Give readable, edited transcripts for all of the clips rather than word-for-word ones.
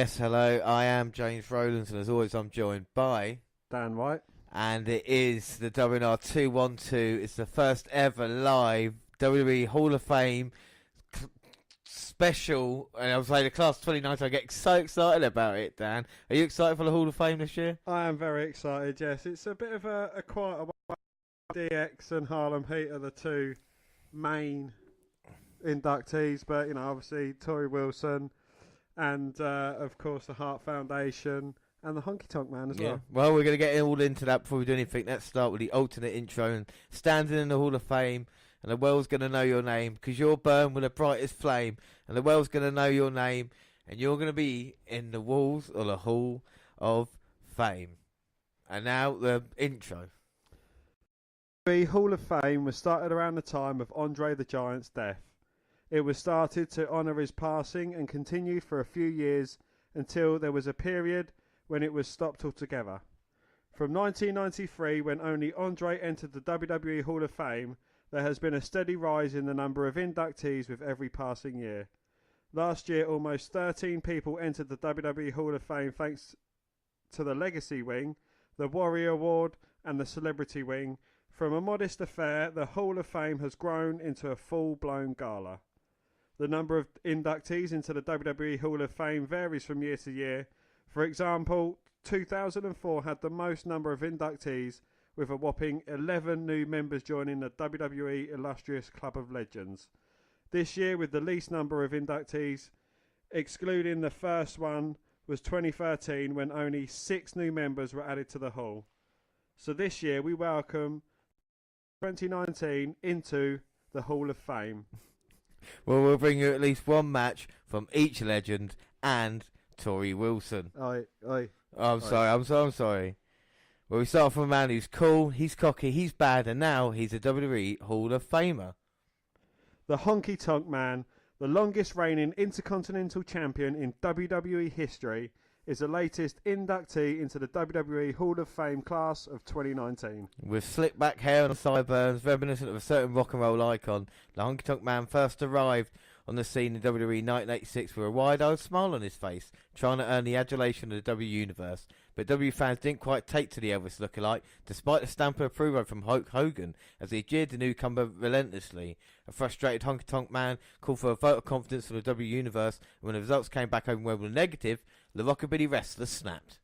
Yes, hello, I am James Rowlands, and as always I'm joined by Dan White. And it is the WNR212. It's the first ever live WWE Hall of Fame special, and I was like the class 29, so I get so excited about it. Dan, are you excited for the Hall of Fame this year? I am very excited, yes. It's a bit of a quieter one. DX and Harlem Heat are the two main inductees, but obviously Torrie Wilson and of course the Hart Foundation and the Honky Tonk Man as well. Well, we're going to get all into that before we do anything. Let's start with the alternate intro and standing in the Hall of Fame, and the world's going to know your name because you're burned with the brightest flame, and the world's going to know your name, and you're going to be in the walls of the Hall of Fame. And now the intro. The Hall of Fame was started around the time of Andre the Giant's death. It was started to honour his passing and continued for a few years until there was a period when it was stopped altogether. From 1993, when only Andre entered the WWE Hall of Fame, there has been a steady rise in the number of inductees with every passing year. Last year, almost 13 people entered the WWE Hall of Fame thanks to the Legacy Wing, the Warrior Award and the Celebrity Wing. From a modest affair, the Hall of Fame has grown into a full-blown gala. The number of inductees into the WWE Hall of Fame varies from year to year. For example, 2004 had the most number of inductees, with a whopping 11 new members joining the WWE Illustrious Club of Legends. This year, with the least number of inductees, excluding the first one, was 2013, when only 6 new members were added to the Hall. So this year, we welcome 2019 into the Hall of Fame. Well, we'll bring you at least one match from each legend and Torrie Wilson. I'm sorry. Well, we start from a man who's cool, he's cocky, he's bad, and now he's a WWE Hall of Famer. The Honky Tonk Man, the longest reigning Intercontinental Champion in WWE history, is the latest inductee into the WWE Hall of Fame class of 2019. With slick back hair and sideburns reminiscent of a certain rock and roll icon, the Honky Tonk Man first arrived on the scene in WWE 1986 with a wide-eyed smile on his face, trying to earn the adulation of the W Universe. But W fans didn't quite take to the Elvis lookalike, despite the stamp of approval from Hulk Hogan, as he jeered the newcomer relentlessly. A frustrated Honky Tonk Man called for a vote of confidence for the W Universe, and when the results came back overwhelmingly negative, the Rockabilly Wrestler snapped.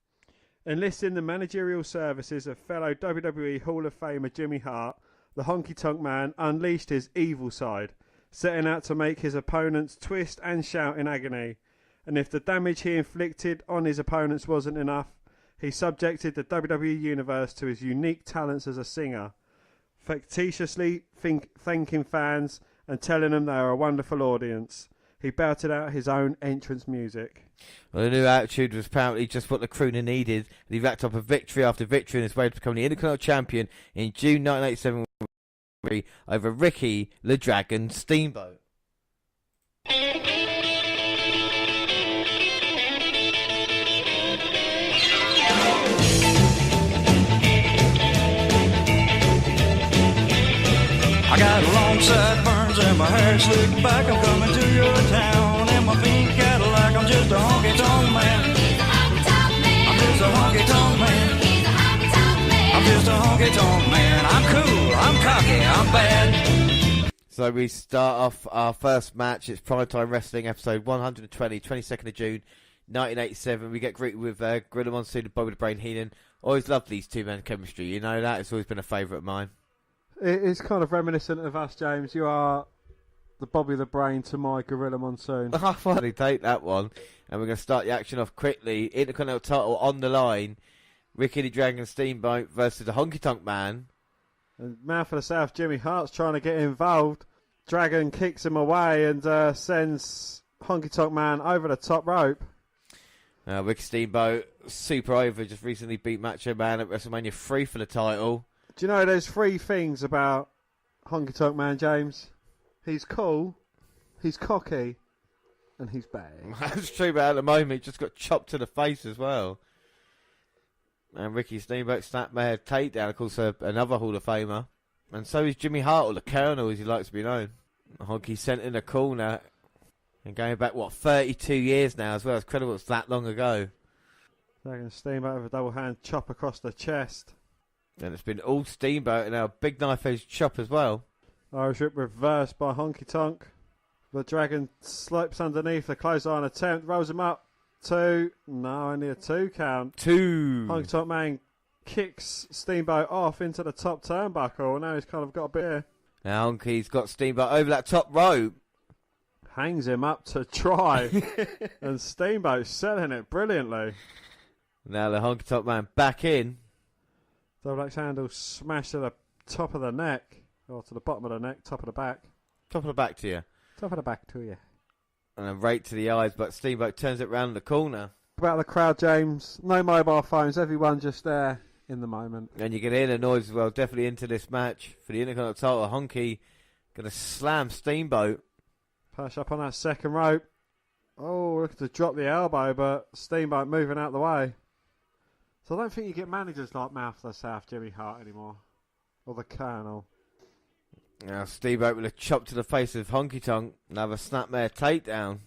Enlisting the managerial services of fellow WWE Hall of Famer Jimmy Hart, the Honky Tonk Man unleashed his evil side, setting out to make his opponents twist and shout in agony. And if the damage he inflicted on his opponents wasn't enough, he subjected the WWE Universe to his unique talents as a singer, facetiously thanking fans and telling them they are a wonderful audience. He belted out his own entrance music. Well, the new attitude was apparently just what the crooner needed, and he racked up a victory after victory in his way to become the Intercontinental Champion in June 1987 over Ricky the Dragon Steamboat. I got long sideburns and my hair slicked back. I'm coming to your town in my pink Cadillac. I'm just a honky tonk man. He's a honky tonk man. I'm just a honky tonk man. He's a honky tonk man. I'm just a honky tonk man. I'm cool, I'm cocky, I'm bad. So we start off our first match. It's Primetime Wrestling episode 120, 22nd of June 1987. We get greeted with Gorilla Monsoon and Bobby the Brain Heenan. Always loved these two men chemistry. You know that. It's always been a favourite of mine. It is kind of reminiscent of us, James. You are the Bobby the Brain to my Gorilla Monsoon. I finally take that one. And we're going to start the action off quickly. Intercontinental title on the line. Ricky the Dragon Steamboat versus the Honky Tonk Man. And man for the South, Jimmy Hart's trying to get involved. Dragon kicks him away and sends Honky Tonk Man over the top rope. Ricky Steamboat, super over, just recently beat Macho Man at WrestleMania 3 for the title. Do you know there's 3 things about Honky Tonk Man, James? He's cool, he's cocky, and he's bad. That's true, but at the moment he just got chopped to the face as well. And Ricky Steamboat snapped my head takedown, of course, another Hall of Famer. And so is Jimmy Hart, or the Colonel, as he likes to be known. Honky sent in a corner. And going back, 32 years now as well. It's incredible it's that long ago. Dragon Steamboat with a double hand chop across the chest. And it's been all Steamboat and now a big knife edge chop as well. Irish Whip reversed by Honky Tonk. The Dragon slopes underneath the clothesline attempt, rolls him up. 2. No, only a 2 count. 2. Honky Tonk Man kicks Steamboat off into the top turnbuckle. Now he's kind of got a bit here. Now Honky's got Steamboat over that top rope. Hangs him up to try. And Steamboat selling it brilliantly. Now the Honky Tonk Man back in. Double axe handle smash to the top of the neck. Or to the bottom of the neck, top of the back. Top of the back to you. Top of the back to you. And then right to the eyes, but Steamboat turns it round the corner. About the crowd, James. No mobile phones. Everyone just there in the moment. And you can hear the noise as well. Definitely into this match. For the Intercontinental title, Honky going to slam Steamboat. Push up on that second rope. Oh, looking to drop the elbow, but Steamboat moving out the way. So I don't think you get managers like Mouth of the South, Jimmy Hart anymore. Or the Colonel. Now Steamboat with a chop to the face of Honky Tonk. Another snapmare takedown.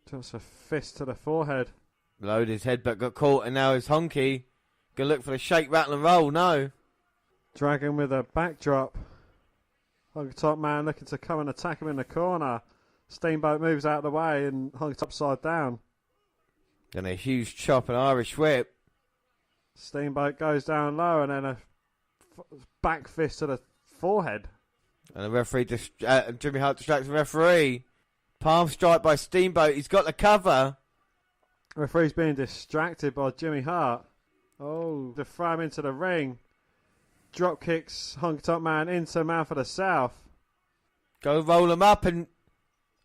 Just a fist to the forehead. Lowered his head but got caught, and now it's Honky. Gonna look for the shake, rattle and roll. No. Dragon with a backdrop. Honky Tonk Man looking to come and attack him in the corner. Steamboat moves out of the way and Honky Tonk upside down. Then a huge chop and Irish whip. Steamboat goes down low and then a back fist to the forehead. And the referee, Jimmy Hart distracts the referee. Palm strike by Steamboat. He's got the cover. Referee's being distracted by Jimmy Hart. Oh, to throw him into the ring. Drop kicks Honky Tonk Man into Mouth of the South. Go roll him up, and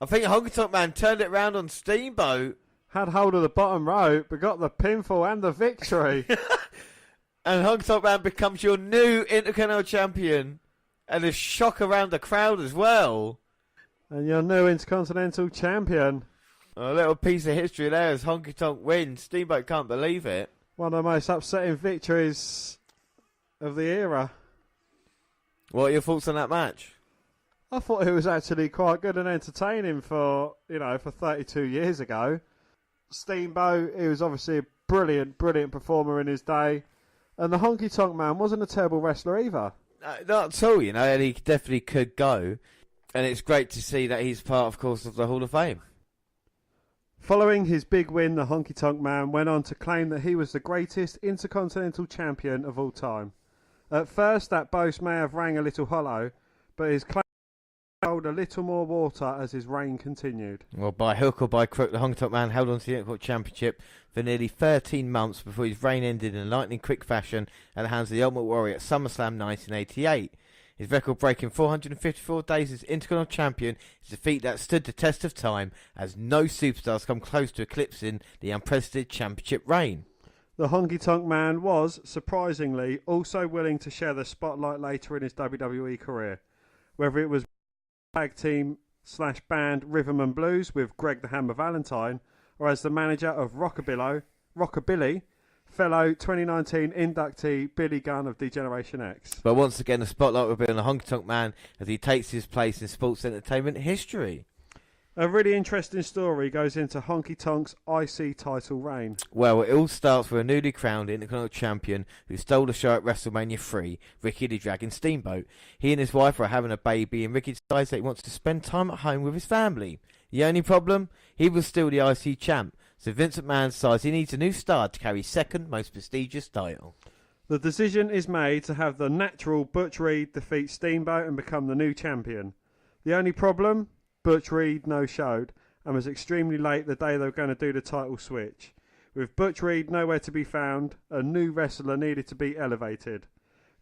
I think Honky Tonk Man turned it round on Steamboat. Had hold of the bottom rope, but got the pinfall and the victory. And Honky Tonk Man becomes your new Intercontinental Champion. And a shock around the crowd as well. And your new Intercontinental Champion. A little piece of history there as Honky Tonk wins. Steamboat can't believe it. One of the most upsetting victories of the era. What are your thoughts on that match? I thought it was actually quite good and entertaining for 32 years ago. Steamboat, he was obviously a brilliant performer in his day. And the Honky Tonk Man wasn't a terrible wrestler either. Not at all, and he definitely could go. And it's great to see that he's part, of course, of the Hall of Fame. Following his big win, the Honky Tonk Man went on to claim that he was the greatest Intercontinental Champion of all time. At first, that boast may have rang a little hollow, but his claim held a little more water as his reign continued. Well, by hook or by crook, the Honky Tonk Man held on to the Intercontinental Championship for nearly 13 months before his reign ended in lightning quick fashion at the hands of the Ultimate Warrior at SummerSlam 1988. His record-breaking 454 days as Intercontinental Champion is a feat that stood the test of time, as no superstars come close to eclipsing the unprecedented championship reign. The Honky Tonk Man was, surprisingly, also willing to share the spotlight later in his WWE career, whether it was tag team / band Rhythm and Blues with Greg the Hammer Valentine, or as the manager of Rockabilly, fellow 2019 inductee Billy Gunn of D-Generation X. But once again, the spotlight will be on the Honky Tonk Man as he takes his place in sports entertainment history. A really interesting story goes into Honky Tonk's IC title reign. Well, it all starts with a newly crowned Intercontinental Champion who stole the show at WrestleMania 3, Ricky the Dragon Steamboat. He and his wife are having a baby, and Ricky decides that he wants to spend time at home with his family. The only problem? He was still the IC champ, so Vince McMahon decides he needs a new star to carry his second most prestigious title. The decision is made to have the natural Butch Reed defeat Steamboat and become the new champion. The only problem? Butch Reed no-showed and was extremely late the day they were going to do the title switch. With Butch Reed nowhere to be found, a new wrestler needed to be elevated.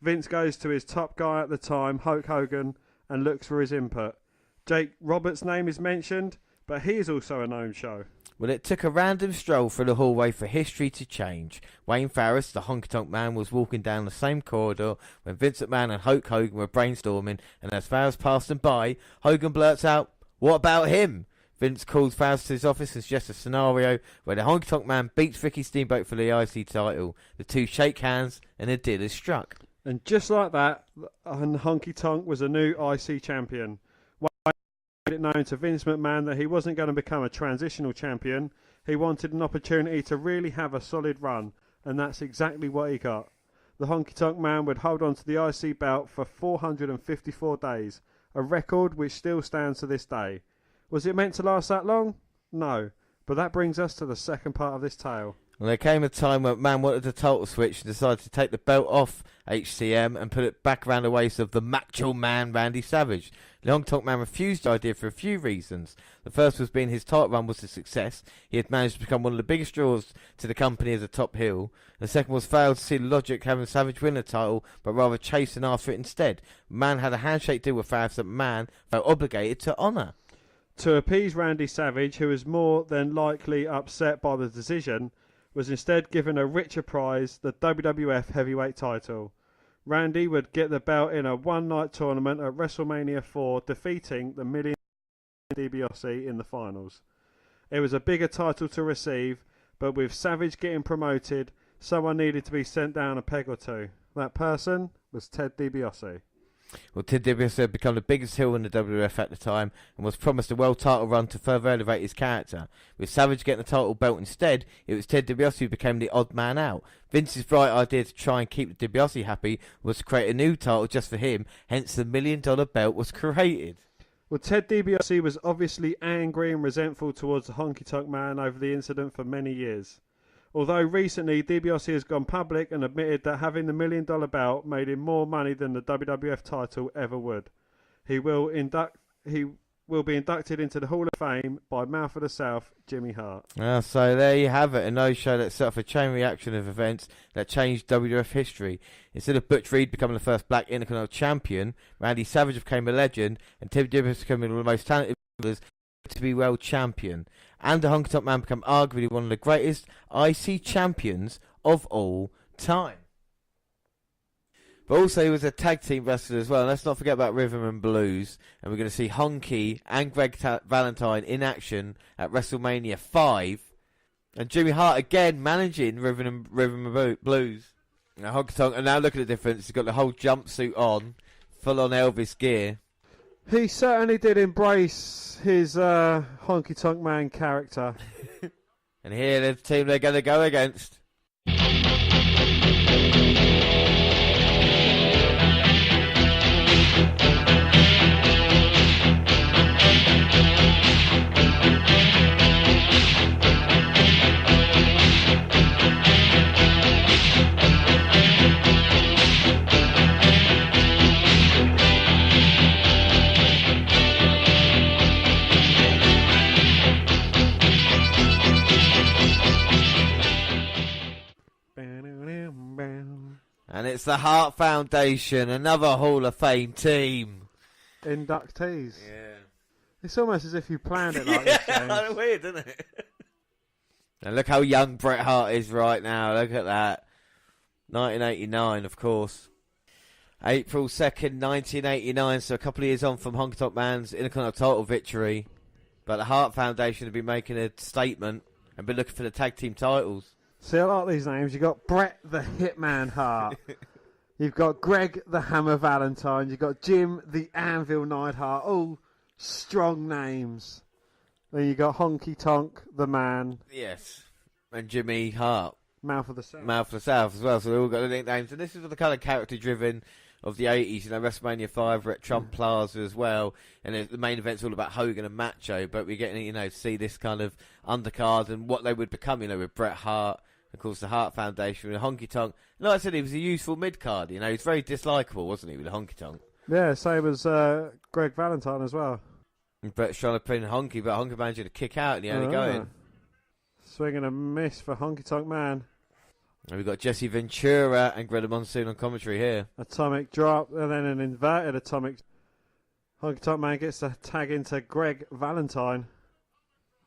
Vince goes to his top guy at the time, Hulk Hogan, and looks for his input. Jake Roberts' name is mentioned, but he is also a no-show. Well, it took a random stroll through the hallway for history to change. Wayne Farris, the Honky Tonk Man, was walking down the same corridor when Vince McMahon and Hulk Hogan were brainstorming, and as Farris passed them by, Hogan blurts out, "What about him?" Vince calls Farris to his office and suggests a scenario where the Honky Tonk Man beats Ricky Steamboat for the IC title. The two shake hands and a deal is struck. And just like that, Honky Tonk was a new IC champion. it known to Vince McMahon that he wasn't going to become a transitional champion. He wanted an opportunity to really have a solid run, and that's exactly what he got. The Honky Tonk Man would hold on to the IC belt for 454 days, a record which still stands to this day. Was it meant to last that long? No, but that brings us to the second part of this tale. Well, there came a time when McMahon wanted a total switch and decided to take the belt off HCM and put it back around the waist of the Macho Man Randy Savage. The Honky Tonk Man refused the idea for a few reasons. The first was being his title run was a success. He had managed to become one of the biggest draws to the company as a top heel. The second was failed to see the logic having Savage win the title, but rather chasing after it instead. Man had a handshake deal with Favs that Man felt obligated to honour. To appease Randy Savage, who was more than likely upset by the decision, was instead given a richer prize, the WWF Heavyweight title. Randy would get the belt in a one-night tournament at WrestleMania 4, defeating the Million DiBiase in the finals. It was a bigger title to receive, but with Savage getting promoted, someone needed to be sent down a peg or two. That person was Ted DiBiase. Well, Ted DiBiase had become the biggest heel in the WWF at the time and was promised a world title run to further elevate his character. With Savage getting the title belt instead, it was Ted DiBiase who became the odd man out. Vince's bright idea to try and keep DiBiase happy was to create a new title just for him, hence the $1 million belt was created. Well, Ted DiBiase was obviously angry and resentful towards the Honky Tonk Man over the incident for many years. Although recently DiBiase has gone public and admitted that having the $1 million belt made him more money than the WWF title ever would. He will be inducted into the Hall of Fame by Mouth of the South, Jimmy Hart. So there you have it, a no-show that set off a chain reaction of events that changed WWF history. Instead of Butch Reed becoming the first black Intercontinental champion, Randy Savage became a legend, and Ted DiBiase becoming one of the most talented wrestlers to be world champion. And the Honky Tonk Man became arguably one of the greatest IC champions of all time. But also he was a tag team wrestler as well. And let's not forget about Rhythm and Blues. And we're going to see Honky and Greg Valentine in action at WrestleMania 5. And Jimmy Hart again managing Rhythm and Blues. Now Honky Tonk, and now look at the difference. He's got the whole jumpsuit on, full on Elvis gear. He certainly did embrace his Honky Tonk Man character. And here the team they're going to go against. And it's the Hart Foundation, another Hall of Fame team. Inductees. Yeah. It's almost as if you planned it like this, James. Weird, isn't it? And look how young Bret Hart is right now. Look at that. 1989, of course. April 2nd, 1989, so a couple of years on from Honky Tonk Man's Intercontinental title victory. But the Hart Foundation have been making a statement and been looking for the tag team titles. See, I like these names. You've got Bret the Hitman Hart. You've got Greg the Hammer Valentine. You've got Jim the Anvil Neidhart. All strong names. Then you've got Honky Tonk the Man. Yes. And Jimmy Hart. Mouth of the South. Mouth of the South as well. So they all got the nicknames. And this is the kind of character-driven of the 80s. You know, WrestleMania 5, we're at Trump Plaza as well. And the main event's all about Hogan and Macho. But we're getting, you know, to see this kind of undercard and what they would become, you know, with Bret Hart. Of course, the Hart Foundation with Honky Tonk. Like I said, he was a useful mid-card. You know, he's very dislikable, wasn't he, with the Honky Tonk? Yeah, same as Greg Valentine as well. And Bret's trying to pin Honky, but Honky managed to kick out and he only going. Swing and a miss for Honky Tonk Man. And we've got Jesse Ventura and Greta Monsoon on commentary here. Atomic drop and then an inverted atomic. Honky Tonk Man gets a tag into Greg Valentine.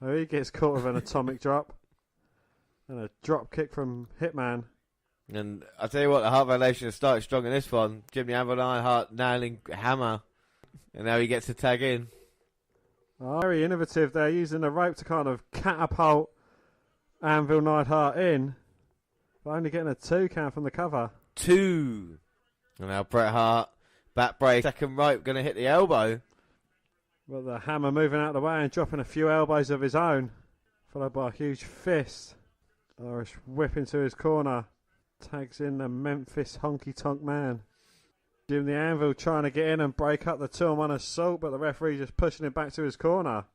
Oh, he gets caught with an atomic drop. And a drop kick from Hitman. And I tell you what, the Hart Foundation has started strong in this one. Jimmy Anvil Neidhart nailing Hammer. And now he gets to tag in. Oh, very innovative. They're using the rope to kind of catapult Anvil Neidhart in. But only getting a 2 count from the cover. 2. And now Bret Hart, back break, second rope, going to hit the elbow. But the Hammer moving out of the way and dropping a few elbows of his own, followed by a huge fist. Irish whip into his corner. Tags in the Memphis Honky Tonk Man. Jim the Anvil trying to get in and break up the 2-on-1 assault, but the referee just pushing him back to his corner.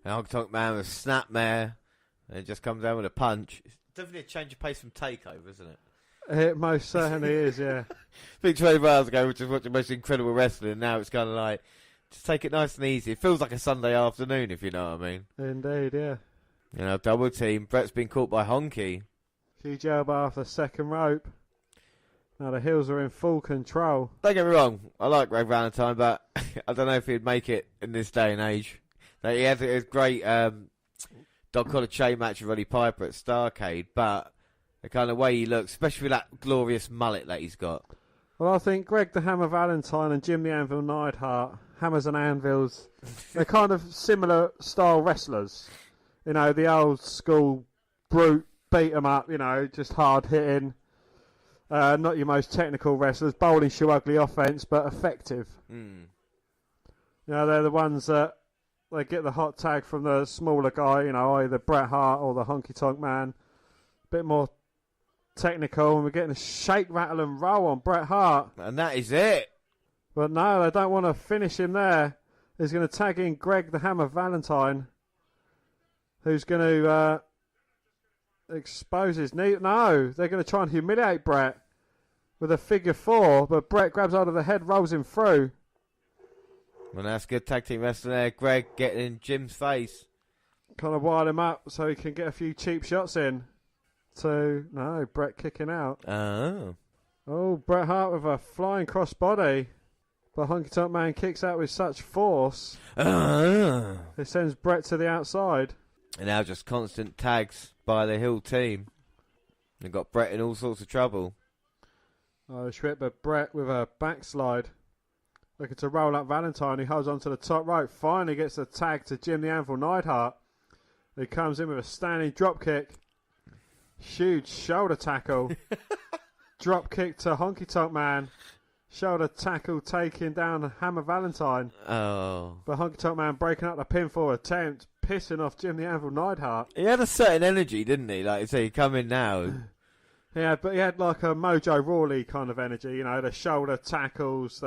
And Honky Tonk Man with snapmare. And it just comes down with a punch. It's definitely a change of pace from Takeover, isn't it? It most certainly is, yeah. I think 24 hours ago, we just watched the most incredible wrestling, and now it's kind of like, just take it nice and easy. It feels like a Sunday afternoon, if you know what I mean. Indeed, yeah. You know, double team. Brett's been caught by Honky. Huge elbow off the second rope. Now the heels are in full control. Don't get me wrong, I like Greg Valentine, but I don't know if he'd make it in this day and age. Like, he had a great dog collar chain match with Roddy Piper at Starrcade, but the kind of way he looks, especially with that glorious mullet that he's got. Well, I think Greg the Hammer Valentine and Jim the Anvil Neidhart, Hammers and Anvils, they're kind of similar style wrestlers. You know, the old school brute, beat 'em up, you know, just hard hitting. Not your most technical wrestlers, bowling shoe ugly offense, but effective. You know, they're the ones that they get the hot tag from the smaller guy, you know, either Bret Hart or the Honky Tonk Man. Bit more technical, and we're getting a shake, rattle and roll on Bret Hart. And that is it. But no, they don't want to finish him there. He's going to tag in Greg the Hammer Valentine, who's going to expose his knee. No, they're going to try and humiliate Bret with a figure four, but Bret grabs hold of the head, rolls him through. Well, that's good tag team wrestling there. Greg getting in Jim's face. Kind of wild him up so he can get a few cheap shots in. No, Bret kicking out. Oh, Bret Hart with a flying crossbody. But Honky Tonk Man kicks out with such force. It sends Bret to the outside. And now just constant tags by the Hill team. They've got Bret in all sorts of trouble. Oh, Schwip, but Bret with a backslide. Looking to roll up Valentine, who holds on to the top rope. Finally gets a tag to Jim the Anvil Neidhart. He comes in with a standing drop kick. Huge shoulder tackle. Drop kick to Honky Tonk Man. Shoulder tackle taking down Hammer Valentine. Oh. But Honky Tonk Man breaking up the pinfall attempt, pissing off Jim the Anvil Neidhart. He had a certain energy, didn't he? Like you say, he come in now. Yeah, but he had like a Mojo Rawley kind of energy, you know, the shoulder tackles.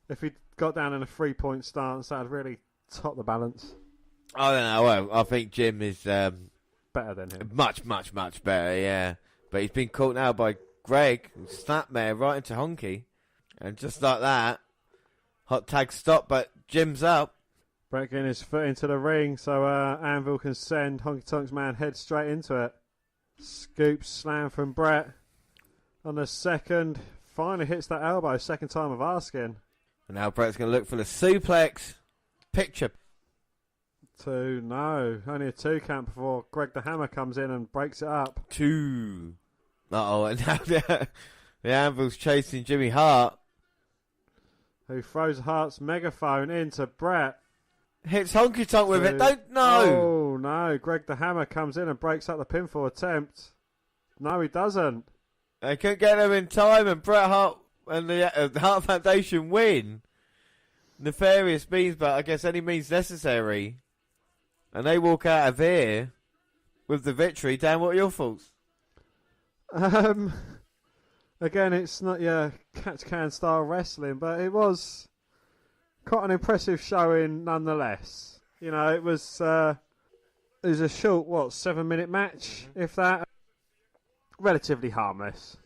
If he got down in a 3-point stance, that would really top the balance. I don't know. Well, I think Jim is Better than him. much, much, much better, yeah. But he's been caught now by Greg. Snapmare right into Honky. And just like that, hot tag stop, but Jim's up. Bret getting his foot into the ring so Anvil can send Honky Tonk's Man head straight into it. Scoop slam from Bret on the second. Finally hits that elbow, second time of asking. And now Bret's going to look for the suplex. Picture. No, only a 2 count before Greg the Hammer comes in and breaks it up. 2. Uh-oh, and now the Anvil's chasing Jimmy Hart. Who throws Hart's megaphone into Bret. Hits Honky Tonk with it. No! Oh, no. Greg the Hammer comes in and breaks up the pinfall attempt. No, he doesn't. They couldn't get him in time, and Bret Hart and the Hart Foundation win. Nefarious means, but I guess any means necessary. And they walk out of here with the victory. Dan, what are your thoughts? Again, it's not your catch-can style wrestling, but it was quite an impressive showing nonetheless. You know, it was a short, 7-minute match, if that. Relatively harmless.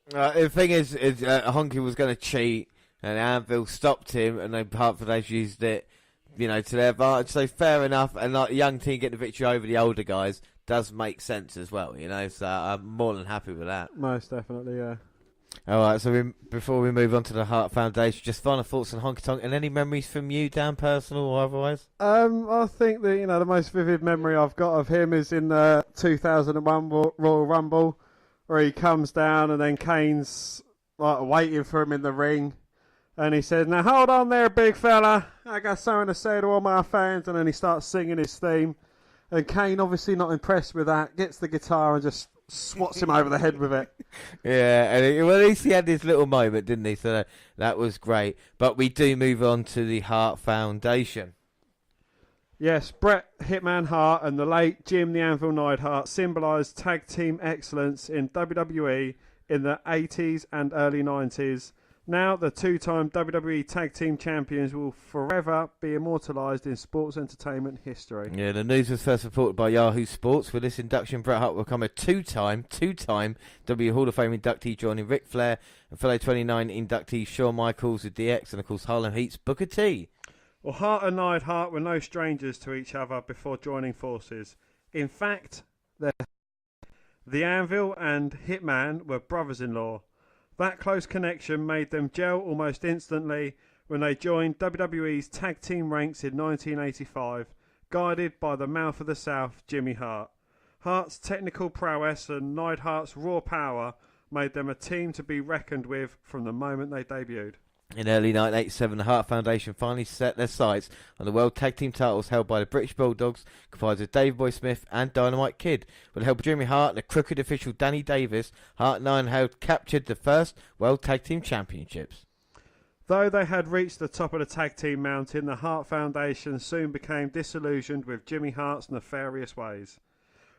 The thing is Honky was going to cheat, and Anvil stopped him, and they Hart Foundation used it, you know, to their advantage. So fair enough, and like the young team getting the victory over the older guys does make sense as well, you know. So I'm more than happy with that. Most definitely, yeah. All right, so before we move on to the Hart Foundation, just final thoughts on Honky Tonk, and any memories from you, Dan, personal or otherwise? I think that, you know, the most vivid memory I've got of him is in the 2001 Royal Rumble, where he comes down and then Kane's like waiting for him in the ring, and he says, "Now hold on there, big fella, I got something to say to all my fans," and then he starts singing his theme, and Kane, obviously not impressed with that, gets the guitar and just swats him over the head with it. Yeah, and well, at least he had this little moment, didn't he? So that was great. But we do move on to the Hart Foundation. Yes, Bret Hitman Hart and the late Jim the Anvil Neidhart symbolised tag team excellence in WWE in the 80s and early 90s. Now, the two-time WWE Tag Team Champions will forever be immortalised in sports entertainment history. Yeah, the news was first reported by Yahoo Sports. With this induction, Bret Hart will become a two-time WWE Hall of Fame inductee, joining Ric Flair and fellow 29 inductees Shawn Michaels, the DX, and of course Harlem Heat's Booker T. Well, Hart and Neidhart were no strangers to each other before joining forces. In fact, the Anvil and Hitman were brothers-in-law. That close connection made them gel almost instantly when they joined WWE's tag team ranks in 1985, guided by the mouth of the South, Jimmy Hart. Hart's technical prowess and Neidhart's raw power made them a team to be reckoned with from the moment they debuted. In early 1987, the Hart Foundation finally set their sights on the World Tag Team titles held by the British Bulldogs, comprised of Davey Boy Smith and Dynamite Kid. With the help of Jimmy Hart and the crooked official Danny Davis, Hart and Ironheart captured the first World Tag Team Championships. Though they had reached the top of the tag team mountain, the Hart Foundation soon became disillusioned with Jimmy Hart's nefarious ways.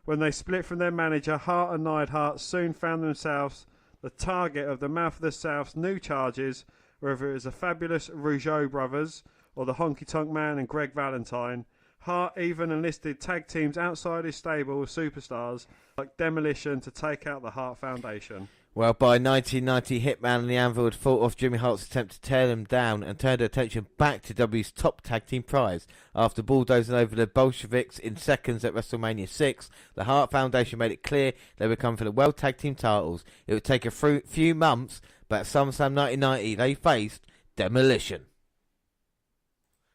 When they split from their manager, Hart and Neidhart soon found themselves the target of the Mouth of the South's new charges, whether it was the fabulous Rougeau brothers or the Honky Tonk Man and Greg Valentine. Hart even enlisted tag teams outside his stable of superstars like Demolition to take out the Hart Foundation. Well, by 1990, Hitman and the Anvil had fought off Jimmy Hart's attempt to tear them down and turned their attention back to W's top tag team prize. After bulldozing over the Bolsheviks in seconds at WrestleMania 6, the Hart Foundation made it clear they were coming for the World Tag Team titles. It would take a few months, but at SummerSlam 1990, they faced Demolition.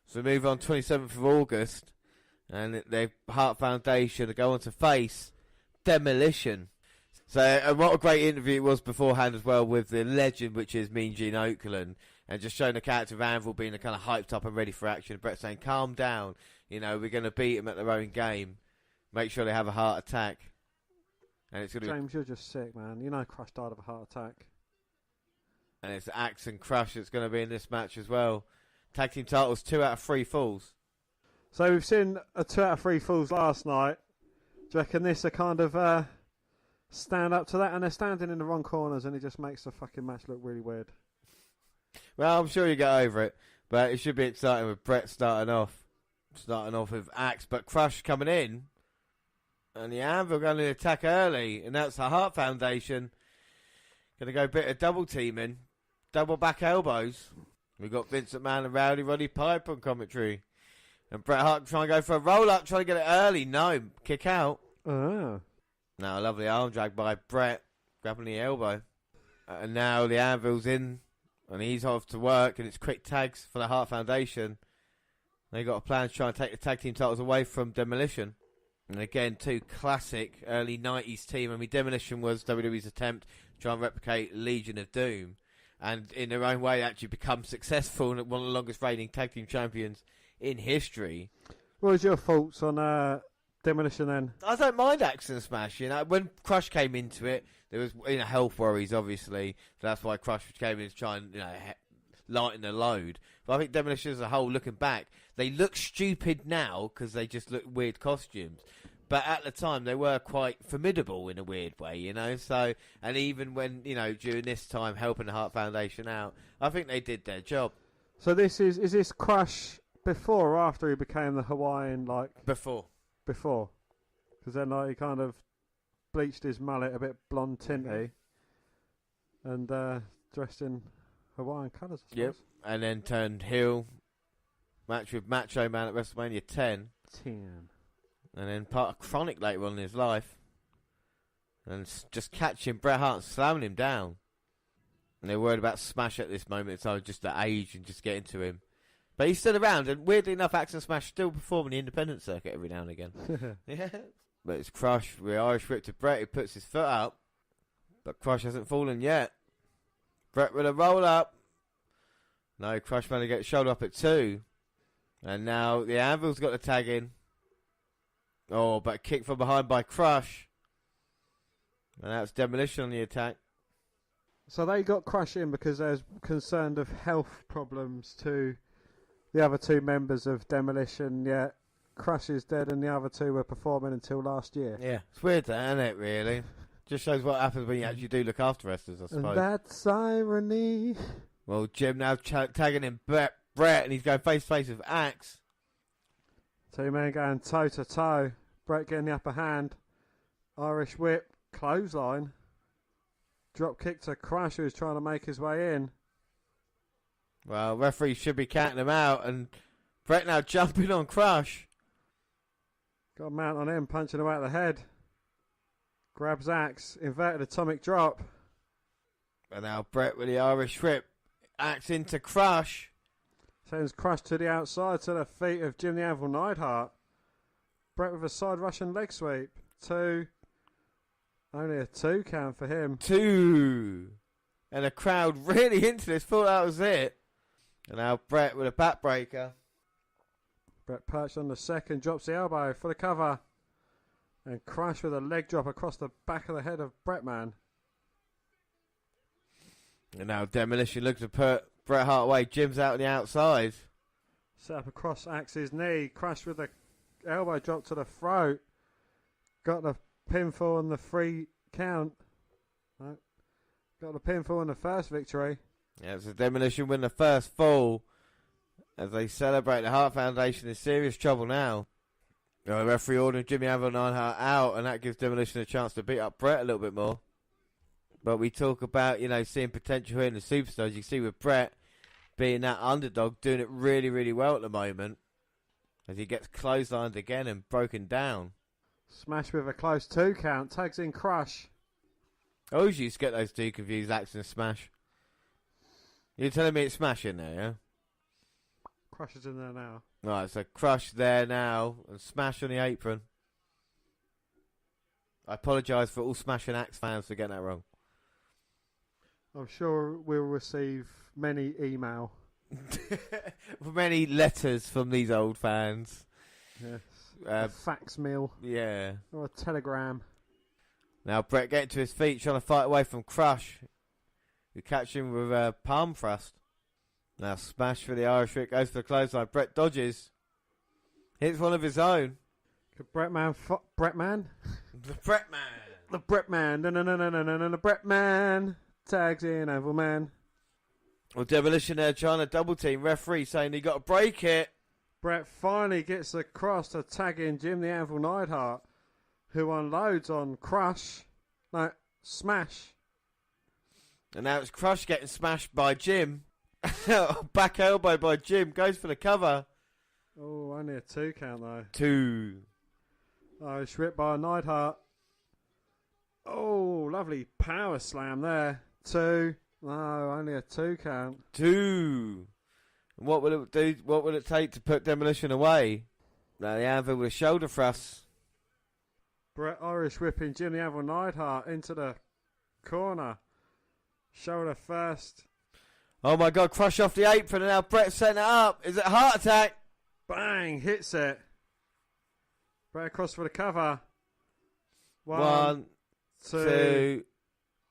So we move on 27th of August, and the Hart Foundation go on to face Demolition. So what a great interview it was beforehand as well with the legend, which is Mean Gene Okerlund, and just showing the character of Anvil being kind of hyped up and ready for action. Brett saying, calm down, you know, we're going to beat them at their own game. Make sure they have a heart attack. And it's going to James, you're just sick, man. You know Crush died of a heart attack. And it's Axe and Crush that's going to be in this match as well. Tag team titles, 2 out of 3 falls. So we've seen a 2 out of 3 falls last night. Do you reckon this are kind of stand up to that? And they're standing in the wrong corners and it just makes the fucking match look really weird. Well, I'm sure you get over it. But it should be exciting with Brett starting off with Axe. But Crush coming in. And the Anvil going to attack early. And that's the Hart Foundation. Going to go a bit of double teaming. Double back elbows. We've got Vince McMahon and Rowdy Roddy Piper on commentary. And Bret Hart trying to go for a roll-up, trying to get it early. No, kick out. Oh. Now a lovely arm drag by Bret, grabbing the elbow. And now the Anvil's in, and he's off to work, and it's quick tags for the Hart Foundation. They got a plan to try and take the tag team titles away from Demolition. And again, 2 classic early 90s team. I mean, Demolition was WWE's attempt to try and replicate Legion of Doom. And in their own way, actually become successful and one of the longest reigning tag team champions in history. What was your thoughts on Demolition then? I don't mind Axe and Smash. You know, when Crush came into it, there was health worries, obviously. So that's why Crush came in to try and lighten the load. But I think Demolition as a whole, looking back, they look stupid now because they just look weird costumes. But at the time, they were quite formidable in a weird way, you know. So, and even when, during this time, helping the Hart Foundation out, I think they did their job. So is this Crush before or after he became the Hawaiian, Before. Before. Because then, he kind of bleached his mullet a bit blonde tinty and dressed in Hawaiian colours, I suppose. Yep. And then turned heel. Match with Macho Man at WrestleMania 10. And then part of Chronic later on in his life. And just catching Bret Hart and slamming him down. And they're worried about Smash at this moment. So just the age and just getting to him. But he's still around. And weirdly enough, Axe and Smash still perform in the independent circuit every now and again. Yeah. But it's Crush with Irish Whip to Bret. He puts his foot up. But Crush hasn't fallen yet. Bret with a roll up. No, Crush managed to get shoulder up at 2. And now the Anvil's got the tag in. Oh, but a kick from behind by Crush. And that's Demolition on the attack. So they got Crush in because there's concerned of health problems to the other 2 members of Demolition, yet Crush is dead and the other two were performing until last year. Yeah, it's weird, that, isn't it, really? Just shows what happens when you actually do look after wrestlers, I suppose. And that's irony. Well, Jim now tagging in Brett, and he's going face-to-face with Axe. Two men going toe-to-toe. Brett getting the upper hand. Irish whip, clothesline. Drop kick to Crush, who's trying to make his way in. Well, referee should be counting him out, and Brett now jumping on Crush. Got a mount on him, punching him out of the head. Grabs Axe, inverted atomic drop. And now Brett with the Irish whip. Axe into Crush. Sends Crush to the outside to the feet of Jim the Anvil Neidhart. Brett with a side Russian leg sweep. 2. Only a 2 count for him. 2. And the crowd really into this. Thought that was it. And now Brett with a backbreaker. Brett perched on the second, drops the elbow for the cover. And Crush with a leg drop across the back of the head of Bretman. And now Demolition looks to put Bret Hart away. Jim's out on the outside. Set up across Axe's knee. Crush with the elbow drop to the throat. Got the pinfall on the 3 count. No. Got the pinfall on the first victory. Yeah, so Demolition win the first fall as they celebrate. The Hart Foundation in serious trouble now. The referee ordering Jimmy Anvil Neidhart out, and that gives Demolition a chance to beat up Brett a little bit more. But we talk about, seeing potential here in the superstars. You can see with Brett being that underdog, doing it really, really well at the moment. As he gets clotheslined again and broken down. Smash with a close 2 count. Tags in Crush. I always used to get those two confused, Axe and Smash. You're telling me it's Smash in there, yeah? Crush is in there now. Right, so Crush there now and Smash on the apron. I apologise for all Smash and Axe fans for getting that wrong. I'm sure we'll receive many email. Many letters from these old fans. Yes. A fax mail. Yeah. Or a telegram. Now Brett getting to his feet, trying to fight away from Crush. We catch him with a palm thrust. Now Smash for the Irish whip, goes for the clothesline. Brett dodges. Hits one of his own. Could Bretman... Bretman? The Bretman. The Bretman. No, the Bretman. Tags in Anvil Man. Well, Demolition there trying to double team. Referee saying he got to break it. Brett finally gets across to tag in Jim the Anvil Neidhart, who unloads on Crush. No, Smash. And now it's Crush getting smashed by Jim. Back elbow by Jim. Goes for the cover. Oh, only a 2 count though. 2. Irish whip by Neidhart. Oh, lovely power slam there. 2. No, only a 2 count. 2. And what will it do? What will it take to put Demolition away? Now the Anvil with a shoulder thrust. Brett Irish whipping Jim the Anvil Neidhart into the corner. Shoulder first. Oh my God! Crush off the apron, and now Brett's setting it up. Is it a heart attack? Bang! Hits it. Brett across for the cover. 1, 2.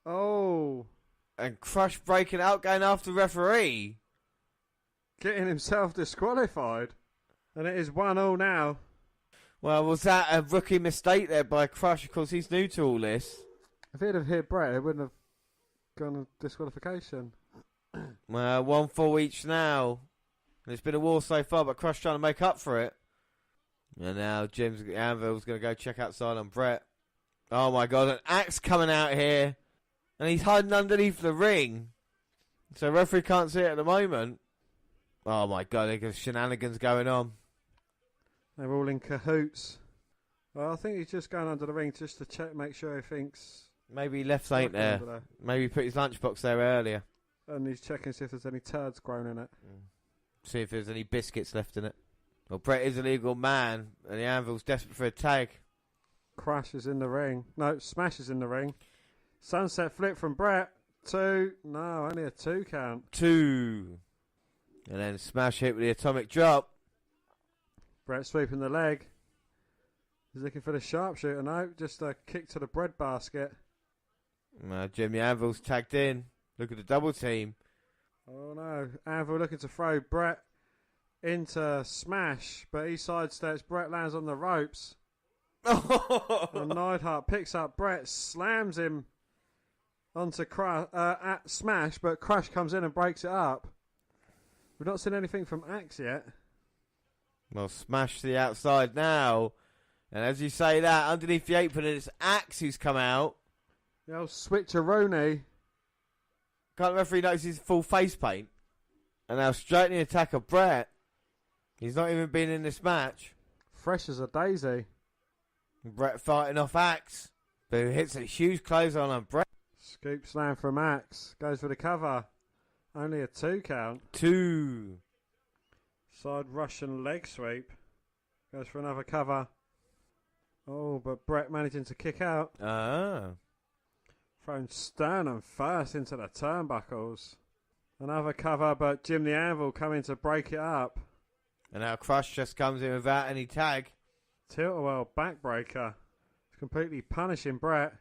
Oh. And Crush breaking out, going after the referee. Getting himself disqualified. And it is 1-1 now. Well, was that a rookie mistake there by Crush? Of course, he's new to all this. If he'd have hit Brett, it wouldn't have gone to disqualification. Well, 1-4 each now. And it's been a war so far, but Crush trying to make up for it. And now Jim's Anvil's going to go check outside on Brett. Oh my God, an Axe coming out here. And he's hiding underneath the ring. So referee can't see it at the moment. Oh my God, there's shenanigans going on. They're all in cahoots. Well, I think he's just going under the ring just to check, make sure he thinks... Maybe he left ain't there. Maybe he put his lunchbox there earlier. And he's checking see if there's any turds grown in it. See if there's any biscuits left in it. Well, Brett is a legal man, and the Anvil's desperate for a tag. Crash is in the ring. No, Smash is in the ring. Sunset flip from Brett. 2. No, only a 2 count. 2. And then Smash hit with the atomic drop. Brett sweeping the leg. He's looking for the sharpshooter. No, just a kick to the bread basket. Jimmy Anvil's tagged in. Look at the double team. Oh no, Anvil looking to throw Brett into Smash, but he sidesteps. Brett lands on the ropes. And Neidhart picks up Brett, slams him onto at Smash, but Crush comes in and breaks it up. We've not seen anything from Axe yet. Well, Smash to the outside now. And as you say that, underneath the apron, it's Axe who's come out. The old switcheroonie. Can't the referee notice his full face paint? And now straightening the attack of Brett. He's not even been in this match. Fresh as a daisy. Brett fighting off Axe, who hits a huge clothesline on Brett. Scoop slam from Axe. Goes for the cover. Only a 2 count. 2. Side Russian leg sweep. Goes for another cover. Oh, but Brett managing to kick out. Thrown sternum first into the turnbuckles. Another cover, but Jim the Anvil coming to break it up. And now Crush just comes in without any tag. Tilt-a-whirl backbreaker. Completely punishing Brett.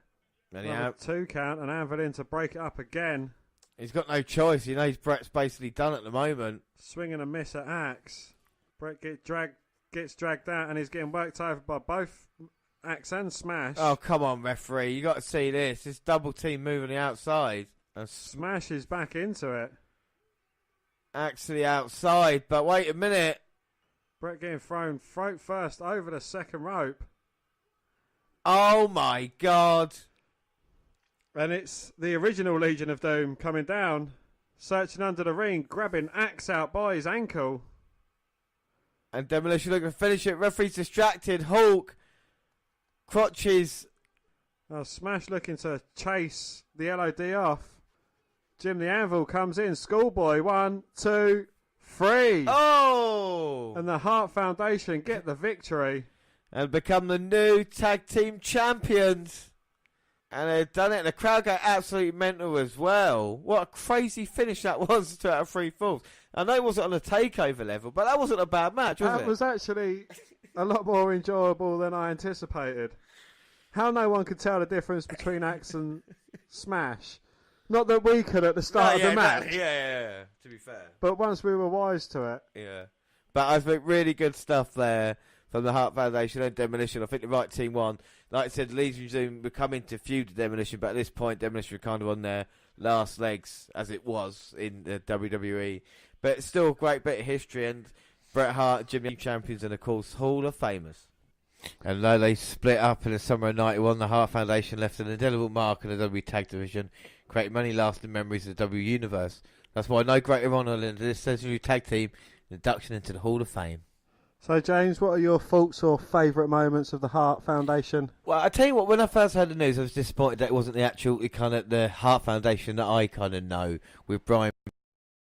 And 2 count and Anvil in to break it up again. He's got no choice. He knows Brett's basically done at the moment. Swing and a miss at Axe. Brett gets dragged out and he's getting worked over by both Axe and Smash. Oh, come on, referee. You got to see this. This double team move on the outside. And Smash is back into it. Axe to the outside. But wait a minute. Brett getting thrown throat first over the second rope. Oh, my God. And it's the original Legion of Doom coming down, searching under the ring, grabbing Axe out by his ankle. And Demolition looking to finish it. Referee's distracted. Hulk. Crotches. Smash looking to chase the LOD off. Jim the Anvil comes in. Schoolboy. 1, 2, 3. Oh! And the Hart Foundation get the victory. And become the new tag team champions. And they've done it. And the crowd go absolutely mental as well. What a crazy finish that was, 2 out of 3 falls. I know it wasn't on a takeover level, but that wasn't a bad match, was it? That was actually a lot more enjoyable than I anticipated. How no one could tell the difference between Axe and Smash. Not that we could at the start of the match. Yeah, to be fair. But once we were wise to it. Yeah. But I think really good stuff there from the Hart Foundation and Demolition. I think the right team won. Like I said, Legion of Doom were coming to feud with Demolition, but at this point, Demolition were kind of on their last legs, as it was in the WWE. But it's still a great bit of history, and Bret Hart, Jimmy Champions, and of course, Hall of Famers. And though they split up in the summer of '91, the Hart Foundation left an indelible mark in the WWE Tag Division, creating many lasting memories of the W Universe. That's why no greater honour than this century tag team induction into the Hall of Fame. So, James, what are your thoughts or favourite moments of the Hart Foundation? Well, I tell you what, when I first heard the news, I was disappointed that it wasn't the actual kind of the Hart Foundation that I kind of know, with Brian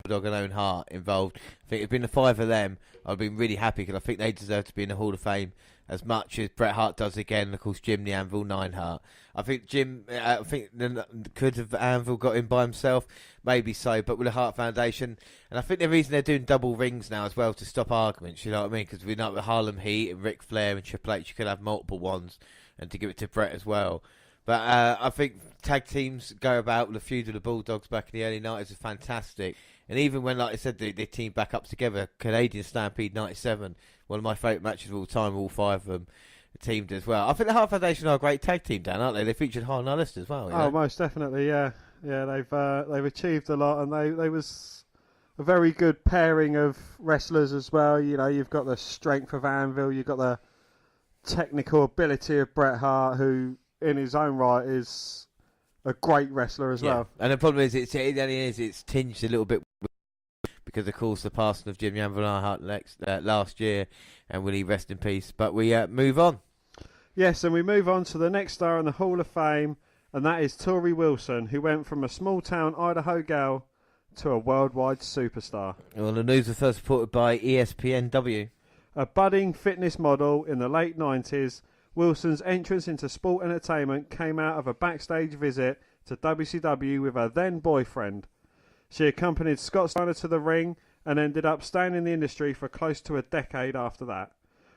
Dog and Owen Hart involved. I think it'd been the 5 of them. I'd been really happy because I think they deserve to be in the Hall of Fame as much as Bret Hart does again. And of course, Jim the Anvil Neidhart. I think could have Anvil got in by himself, maybe so, but with the Hart Foundation, and I think the reason they're doing double rings now as well to stop arguments. You know what I mean? Because we know with Harlem Heat and Ric Flair and Triple H, you could have multiple ones, and to give it to Bret as well. But I think tag teams go about with the feud of the Bulldogs back in the early 90s is fantastic. And even when, like I said, they teamed back up together, Canadian Stampede 97, one of my favourite matches of all time, all 5 of them teamed as well. I think the Hart Foundation are a great tag team, Dan, aren't they? They featured high on our list as well. Oh, most definitely, yeah. Yeah, they've achieved a lot, and they was a very good pairing of wrestlers as well. You know, you've got the strength of Anvil, you've got the technical ability of Bret Hart, who in his own right is a great wrestler as well. And the problem is, it's tinged a little bit because, of course, the passing of Jimmy Anvil Hart last year, and will he rest in peace. But we move on. Yes, and we move on to the next star in the Hall of Fame, and that is Torrie Wilson, who went from a small-town Idaho gal to a worldwide superstar. Well, the news was first reported by ESPNW. A budding fitness model in the late 90s, Wilson's entrance into sport entertainment came out of a backstage visit to WCW with her then-boyfriend. She accompanied Scott Steiner to the ring and ended up staying in the industry for close to a decade after that.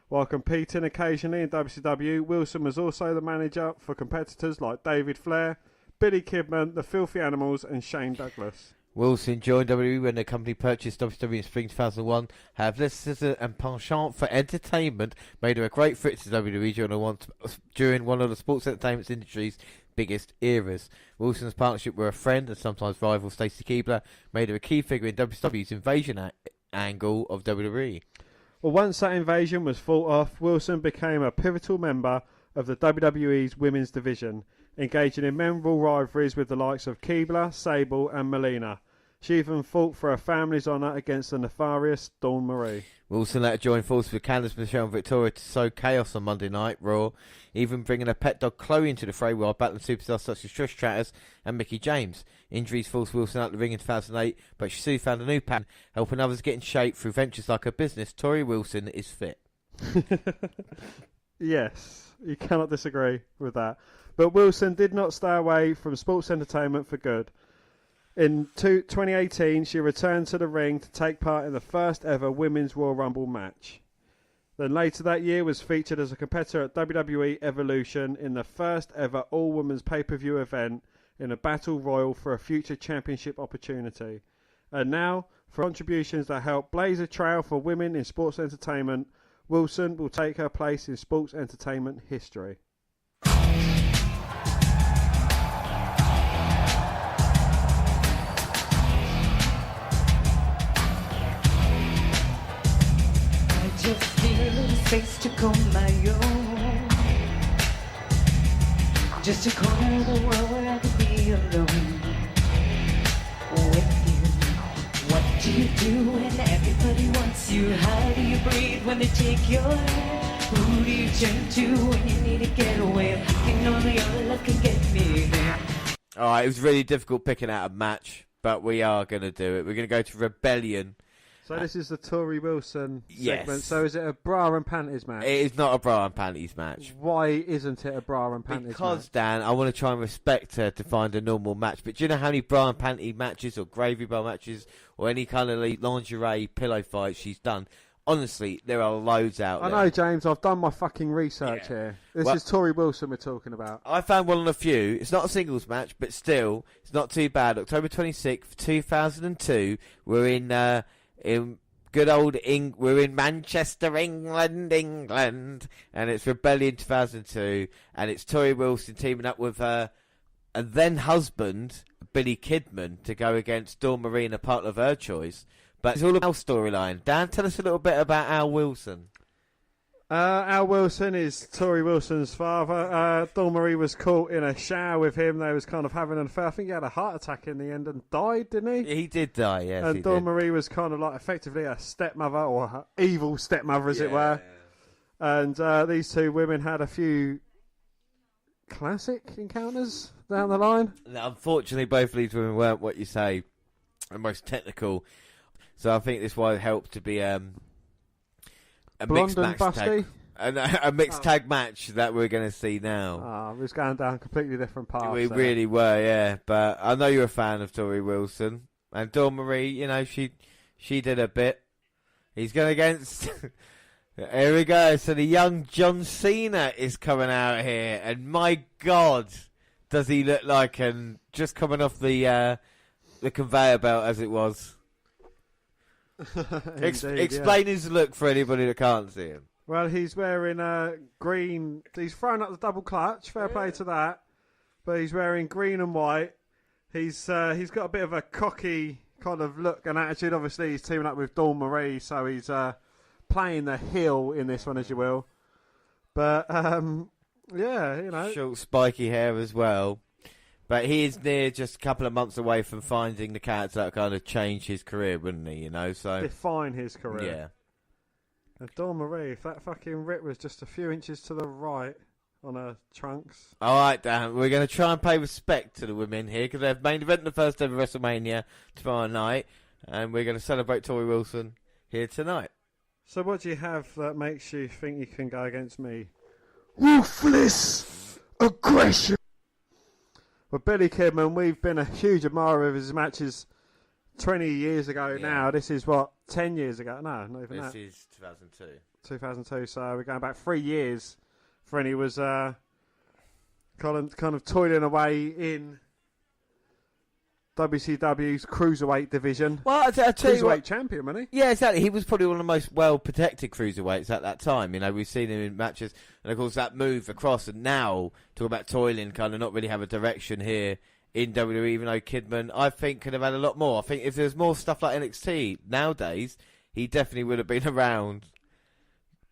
While competing occasionally in WCW, Wilson was also the manager for competitors like David Flair, Billy Kidman, the Filthy Animals and Shane Douglas. Wilson joined WWE when the company purchased WWE in spring 2001. Her athleticism and penchant for entertainment made her a great fit to WWE during one of the sports entertainment industry's biggest eras. Wilson's partnership with a friend and sometimes rival Stacy Keibler made her a key figure in WWE's invasion angle of WWE. Well, once that invasion was fought off, Wilson became a pivotal member of the WWE's women's division, engaging in memorable rivalries with the likes of Keibler, Sable and Melina. She even fought for her family's honour against the nefarious Dawn Marie. Wilson later joined forces with Candice, Michelle and Victoria to sow chaos on Monday Night Raw, even bringing her pet dog Chloe into the fray while battling superstars such as Trish Stratus and Mickie James. Injuries forced Wilson out of the ring in 2008, but she soon found a new pattern, helping others get in shape through ventures like her business. Torrie Wilson is fit. Yes, you cannot disagree with that. But Wilson did not stay away from sports entertainment for good. In 2018, she returned to the ring to take part in the first ever Women's Royal Rumble match. Then later that year was featured as a competitor at WWE Evolution in the first ever all-women's pay-per-view event in a battle royal for a future championship opportunity. And now, for contributions that help blaze a trail for women in sports entertainment, Wilson will take her place in sports entertainment history. Just need a little space to call my own. Just a corner of the world where I could be alone with you. What do you do when everybody wants you? How do you breathe when they take your hand? Who do you turn to when you need to get away? I'm thinking only your love can get me there. Alright, it was really difficult picking out a match, but we are going to do it. We're going to go to Rebellion. So this is the Torrie Wilson segment. Yes. So is it a bra and panties match? It is not a bra and panties match. Why isn't it a bra and panties Because, match? Dan, I want to try and respect her to find a normal match. But do you know how many bra and panty matches or gravy bar matches or any kind of lingerie pillow fights she's done? Honestly, there are loads out there. I know, James. I've done my fucking research here. This is Torrie Wilson we're talking about. I found one on a few. It's not a singles match, but still, it's not too bad. October 26th, 2002, we're in good old we're in Manchester, England, and it's Rebellion 2002, and it's Torrie Wilson teaming up with her and then husband Billy Kidman to go against Dawn Marie, a partner of her choice. But it's all about storyline. Dan, tell us a little bit about Al Wilson. Al Wilson is Torrie Wilson's father. Dawn Marie was caught in a shower with him. They was kind of having an affair. I think he had a heart attack in the end and died, didn't he? He did die, yes. And Dawn Marie was kind of like effectively a stepmother, or her evil stepmother, as it were. And these two women had a few classic encounters down the line. Unfortunately, both of these women weren't what you say the most technical. So I think this why helped to be a Blonde mixed and match busty? a mixed tag match that we're going to see now. We was going down completely different paths. We there. really were, yeah. But I know you're a fan of Torrie Wilson. And Dawn Marie, you know, she did a bit. He's going against... Here we go. So the young John Cena is coming out here. And my God, does he look like... And just coming off the conveyor belt as it was. Indeed, Explain his look for anybody that can't see him. Well, he's wearing green. He's throwing up the double clutch. Fair play to that. But he's wearing green and white. He's got a bit of a cocky kind of look and attitude. Obviously, he's teaming up with Dawn Marie, so he's playing the heel in this one, as you will. But yeah, you know, short, spiky hair as well. But he is near just a couple of months away from finding the character that kind of change his career, wouldn't he? You know, so define his career. Yeah. And Dawn Marie, if that fucking rip was just a few inches to the right on her trunks. All right, Dan, we're going to try and pay respect to the women here because they've main event the first ever WrestleMania tomorrow night, and we're going to celebrate Torrie Wilson here tonight. So what do you have that makes you think you can go against me? Ruthless aggression. Well, Billy Kidman, we've been a huge admirer of his matches 20 years ago now. This is, what, 10 years ago? No, not even that. This is 2002. 2002, so we're going back 3 years for when he was kind of toiling away in WCW's Cruiserweight division. Well, I tell you Cruiserweight what, champion, wasn't he? yeah, exactly. He was probably one of the most well-protected cruiserweights at that time. You know, we've seen him in matches, and of course that move across. And now, talk about toiling, kind of not really have a direction here in WWE. Even though Kidman, I think, could have had a lot more. I think if there's more stuff like NXT nowadays, he definitely would have been around.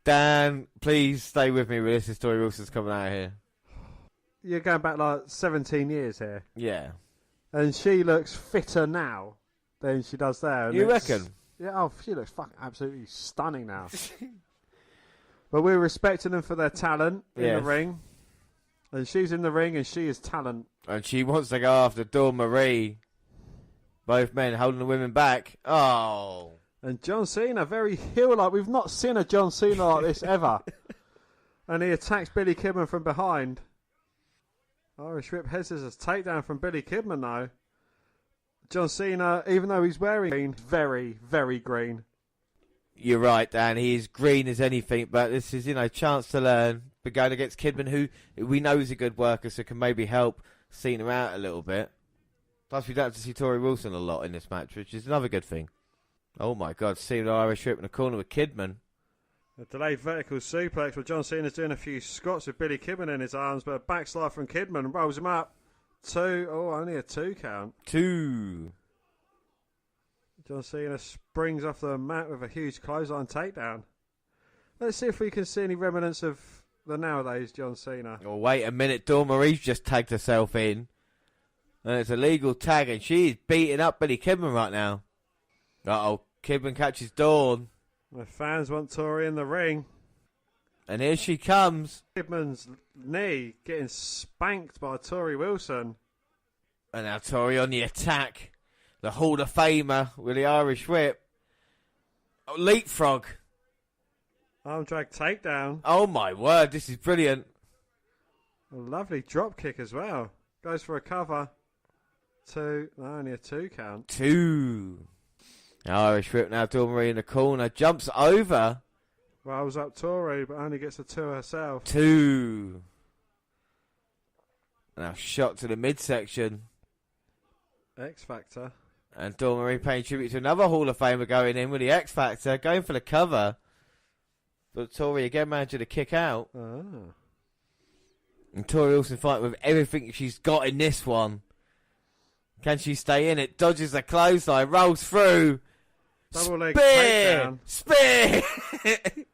Dan, please stay with me. This is Torrie Wilson's coming out here. You're going back like 17 years here. Yeah. And she looks fitter now than she does there. And You reckon? Yeah, oh, she looks fucking absolutely stunning now. But we're respecting them for their talent in Yes. the ring. And she's in the ring and she is talent. And she wants to go after Dawn Marie. Both men holding the women back. Oh. And John Cena, very heel-like. We've not seen a John Cena like this ever. And he attacks Billy Kidman from behind. Irish Whip heads as a takedown from Billy Kidman, though. John Cena, even though he's wearing green, very, very green. You're right, Dan. He is green as anything, but this is, chance to learn. But going against Kidman, who we know is a good worker, so can maybe help Cena out a little bit. Plus, we don't have to see Torrie Wilson a lot in this match, which is another good thing. Oh my God, Cena Irish Whip in the corner with Kidman. A delayed vertical suplex where John Cena's doing a few squats with Billy Kidman in his arms, but a backslide from Kidman rolls him up. Only a 2 count. 2. John Cena springs off the mat with a huge clothesline takedown. Let's see if we can see any remnants of the nowadays John Cena. Oh, wait a minute. Dawn Marie's just tagged herself in. And it's a legal tag, and she's beating up Billy Kidman right now. Uh-oh. Kidman catches Dawn. The fans want Torrie in the ring. And here she comes. Kidman's knee getting spanked by Torrie Wilson. And now Torrie on the attack. The Hall of Famer with the Irish Whip. Oh, leapfrog. Arm drag takedown. Oh my word, this is brilliant. A lovely drop kick as well. Goes for a cover. 2. Only a 2 count. 2. Irish Whip now. Dawn Marie in the corner. Jumps over. Rolls up Torrie, but only gets a 2 herself. 2. Now shot to the midsection. X Factor. And Dawn Marie paying tribute to another Hall of Famer going in with the X Factor. Going for the cover. But Torrie again managed to kick out. Ah. And Torrie Wilson fighting with everything she's got in this one. Can she stay in it? Dodges the clothesline. Rolls through. Double leg Spear! takedown. Spear!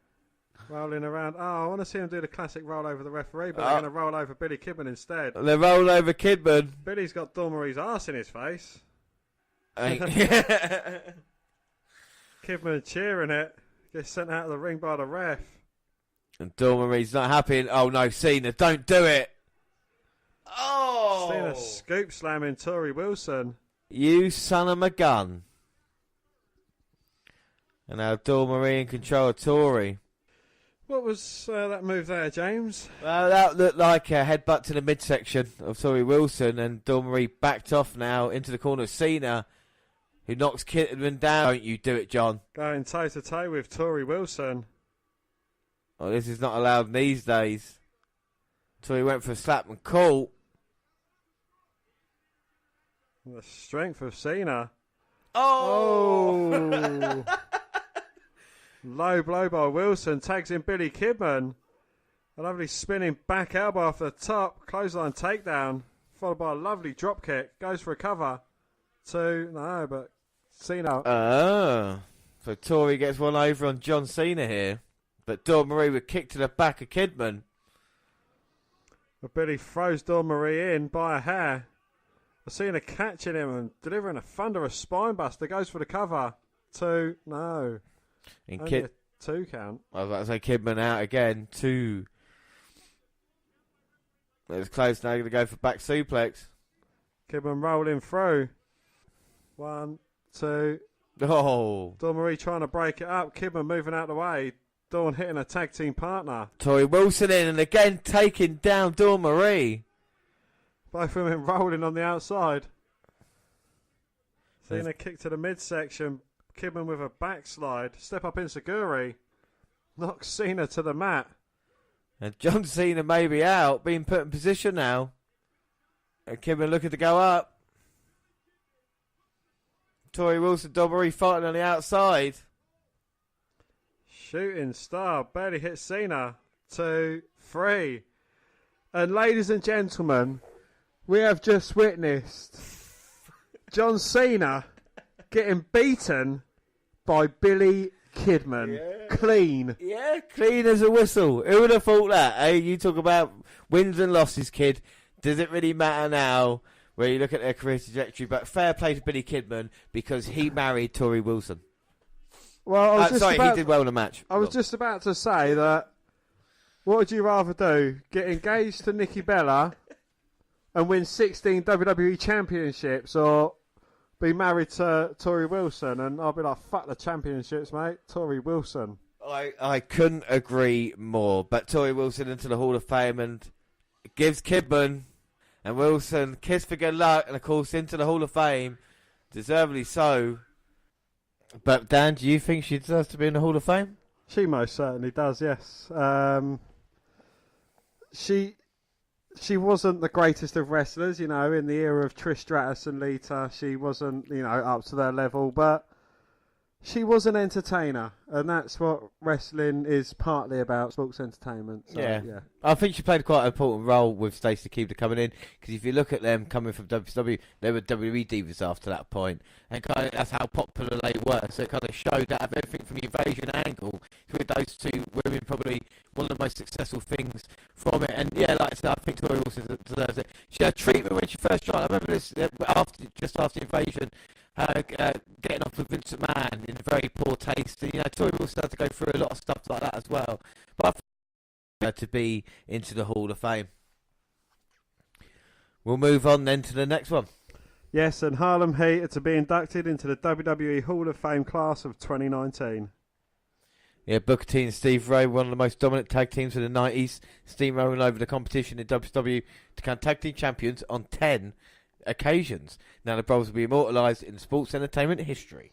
Rolling around. Oh, I want to see him do the classic roll over the referee, but they're going to roll over Billy Kidman instead. They roll over Kidman. Billy's got Dawn Marie's arse in his face. Kidman Kidman cheering it. Gets sent out of the ring by the ref. and Dawn Marie's not happy. And, oh no, Cena, don't do it. Oh! Cena scoop slamming Torrie Wilson. You son of a gun. And now Dawn Marie in control of Torrie. What was that move there, James? Well, that looked like a headbutt to the midsection of Torrie Wilson, and Dawn Marie backed off now into the corner of Cena, who knocks Kidman down. Don't you do it, John. Going toe-to-toe with Torrie Wilson. Oh, this is not allowed these days. Torrie went for a slap and caught. The strength of Cena. Oh! Low blow by Wilson. Tags in Billy Kidman. A lovely spinning back elbow off the top. Clothesline takedown. Followed by a lovely drop kick. Goes for a cover. 2. No, but Cena. So Torrie gets one over on John Cena here. But Dawn Marie would kick to the back of Kidman. But Billy throws Dawn Marie in by a hair. Cena catching him and delivering a thunderous spine buster. Goes for the cover. 2. No. And Only a 2 count. I was about to say Kidman out again. 2. It's close now. Going to go for back suplex. Kidman rolling through. 1, 2. Oh. Dawn Marie trying to break it up. Kidman moving out the way. Dawn hitting a tag team partner. Torrie Wilson in and again taking down Dawn Marie. Both women rolling on the outside. Cena kick to the midsection. Kidman with a backslide. Step up in Seguri. Knocks Cena to the mat. And John Cena may be out, being put in position now. And Kidman looking to go up. Torrie Wilson, Dobbery fighting on the outside. Shooting star barely hit Cena. 2, 3. And ladies and gentlemen, we have just witnessed John Cena getting beaten by Billy Kidman. Yeah. Clean. Yeah, clean as a whistle. Who would have thought that? Hey, you talk about wins and losses, kid. Does it really matter now where you look at their career trajectory? But fair play to Billy Kidman because he married Torrie Wilson. Well, He did well in the match. I was just about to say that. What would you rather do? Get engaged to Nikki Bella and win 16 WWE championships, or be married to Torrie Wilson? And I'll be like, fuck the championships, mate. Torrie Wilson. I couldn't agree more. But Torrie Wilson into the Hall of Fame and gives Kidman and Wilson kiss for good luck, and of course into the Hall of Fame, deservedly so. But Dan, do you think she deserves to be in the Hall of Fame? She most certainly does, yes. She wasn't the greatest of wrestlers, you know, in the era of Trish Stratus and Lita. She wasn't, you know, up to their level, but she was an entertainer, and that's what wrestling is partly about, sports entertainment. So, yeah. I think she played quite an important role with Stacey Keebler coming in, because if you look at them coming from WCW, they were WWE divas after that point, and kind of that's how popular they were. So it kind of showed that everything from the invasion angle, with those two women probably one of the most successful things from it. And yeah, like I said, I think Torrie Wilson deserves it. She had treatment when she first tried. I remember this just after the invasion. Getting off with Vince McMahon in very poor taste. And, you know, Torrie Wilson had to go through a lot of stuff like that as well. But I think her to be into the Hall of Fame. We'll move on then to the next one. Yes, and Harlem Heat are to be inducted into the WWE Hall of Fame class of 2019. Yeah, Booker T and Steve Ray, one of the most dominant tag teams of the 90s, steamrolling over the competition in WCW to become tag team champions on 10 occasions. Now the brothers will be immortalised in sports entertainment history.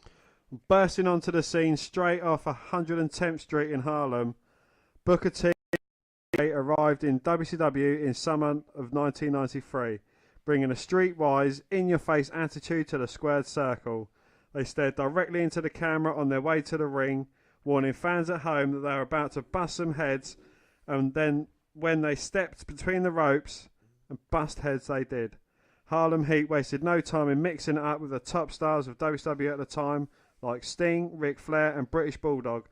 Bursting onto the scene straight off 110th Street in Harlem, Booker T arrived in WCW in summer of 1993, bringing a streetwise, in-your-face attitude to the squared circle. They stared directly into the camera on their way to the ring, warning fans at home that they were about to bust some heads, and then when they stepped between the ropes and bust heads they did. Harlem Heat wasted no time in mixing it up with the top stars of WCW at the time, like Sting, Ric Flair and British Bulldog.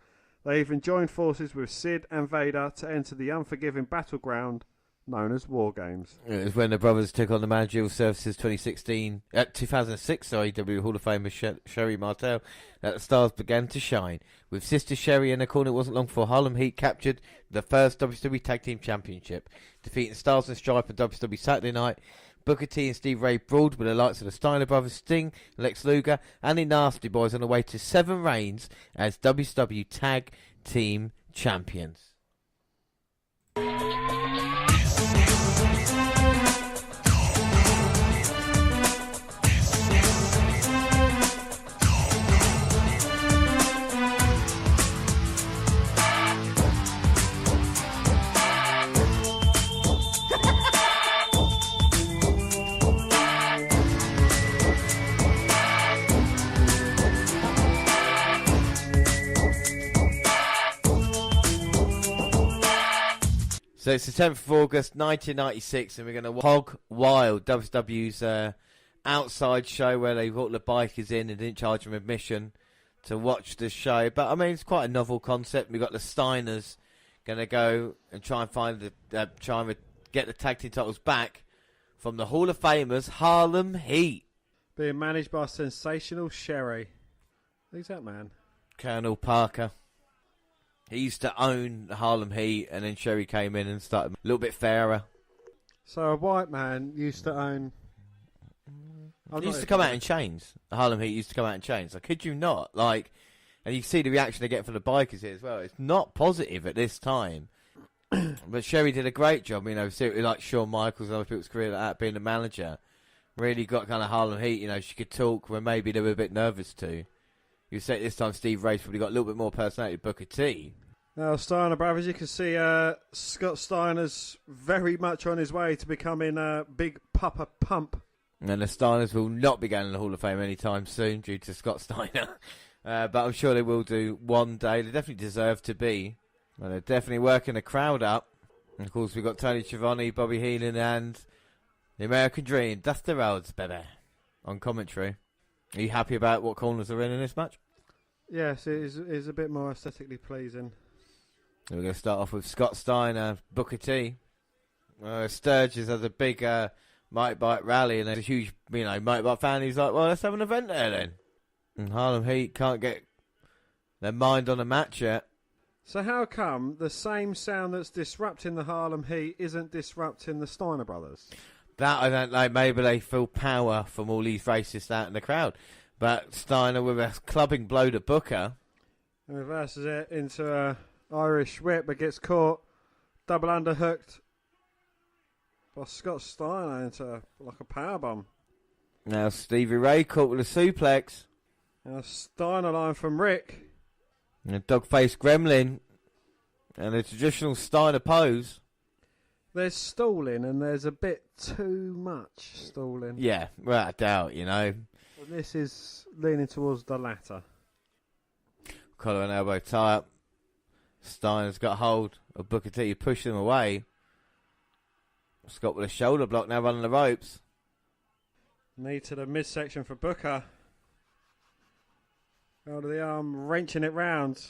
They even joined forces with Sid and Vader to enter the unforgiving battleground known as War Games. It was when the brothers took on the managerial services 2006 WWE Hall of Famer Sherry Martel that the stars began to shine. With Sister Sherry in the corner, it wasn't long before Harlem Heat captured the first WCW Tag Team Championship, defeating Stars and Stripe on WCW Saturday Night. Booker T and Steve Ray brawled with the likes of the Steiner Brothers, Sting, Lex Luger, and the Nasty Boys on the way to 7 reigns as WCW Tag Team Champions. So it's the 10th of August 1996 and we're going to Hog Wild, WCW's outside show where they brought the bikers in and didn't charge them admission to watch the show. But I mean, it's quite a novel concept. We've got the Steiners going to go and try and find get the tag team titles back from the Hall of Famers Harlem Heat. Being managed by sensational Sherry. Who's that man? Colonel Parker. He used to own the Harlem Heat, and then Sherry came in and started a little bit fairer. So a white man used to own... He used to come out in chains. The Harlem Heat used to come out in chains. I kid you not. Like, and you see the reaction they get from the bikers here as well. It's not positive at this time. But Sherry did a great job, you know, like Shawn Michaels and other people's career like that, being the manager. Really got kind of Harlem Heat, you know, she could talk when maybe they were a bit nervous too. You say this time Steve Ray's probably got a little bit more personality than Booker T. Now, Steiner brothers, you can see Scott Steiner's very much on his way to becoming Big Papa Pump And the Steiners will not be going in the Hall of Fame anytime soon due to Scott Steiner. But I'm sure they will do one day. They definitely deserve to be. Well, they're definitely working the crowd up. And of course, we've got Tony Schiavone, Bobby Heenan, and the American Dream, Dusty Rhodes, baby, on commentary. Are you happy about what corners are in this match? Yes, it is a bit more aesthetically pleasing. We're going to start off with Scott Steiner, Booker T. Sturgis has a big Mike Bite rally, and there's a huge, Mike Bite fan who's like, well, let's have an event there then. And Harlem Heat can't get their mind on the match yet. So how come the same sound that's disrupting the Harlem Heat isn't disrupting the Steiner brothers? That I don't know. Maybe they feel power from all these racists out in the crowd. But Steiner with a clubbing blow to Booker. And reverses it into a Irish whip, but gets caught. Double underhooked by Scott Steiner into like a powerbomb. Now Stevie Ray caught with a suplex. And a Steiner line from Rick. And a dog-faced gremlin. And a traditional Steiner pose. There's stalling, and there's a bit too much stalling. Yeah, without a doubt, And this is leaning towards the latter. Collar and elbow tie-up. Steiner's got hold of Booker T, pushing him away. Scott with a shoulder block, now running the ropes. Knee to the midsection for Booker. Out of the arm, wrenching it round.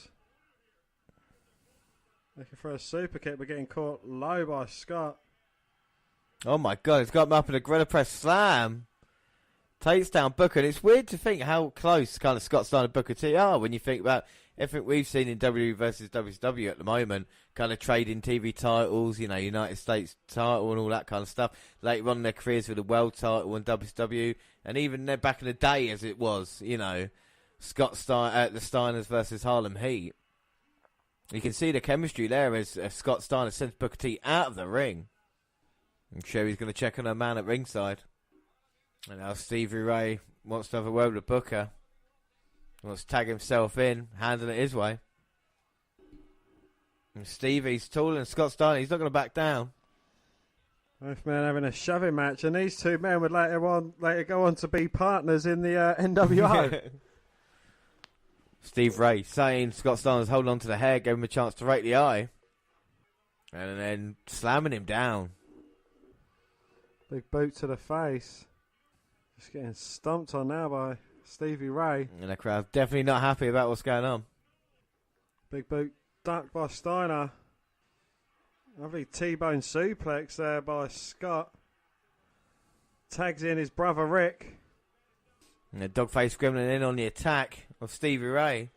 Looking for a super kick, but getting caught low by Scott. Oh my God, he's got him up in a Gorilla Press slam. Takes down Booker, and it's weird to think how close kind of Scott Steiner and Booker T are when you think about everything we've seen in WWE versus WCW at the moment, kind of trading TV titles, United States title and all that kind of stuff. Later on in their careers with the world title and WCW, and even then back in the day as it was, Scott Steiner, the Steiners versus Harlem Heat. You can see the chemistry there as Scott Steiner sends Booker T out of the ring. I'm sure he's going to check on her man at ringside. And now Stevie Ray wants to have a word with Booker. He wants to tag himself in, handing it his way. And Stevie's taller than Scott Steiner. He's not going to back down. Both men having a shoving match, and these two men would later go on to be partners in the NWO. Steve Ray saying Scott Steiner's holding on to the hair, gave him a chance to rake the eye. And then slamming him down. Big boot to the face. Just getting stomped on now by Stevie Ray. And the crowd's definitely not happy about what's going on. Big boot ducked by Steiner. Lovely T-bone suplex there by Scott. Tags in his brother Rick. And the dog-faced gremlin in on the attack of Stevie Ray.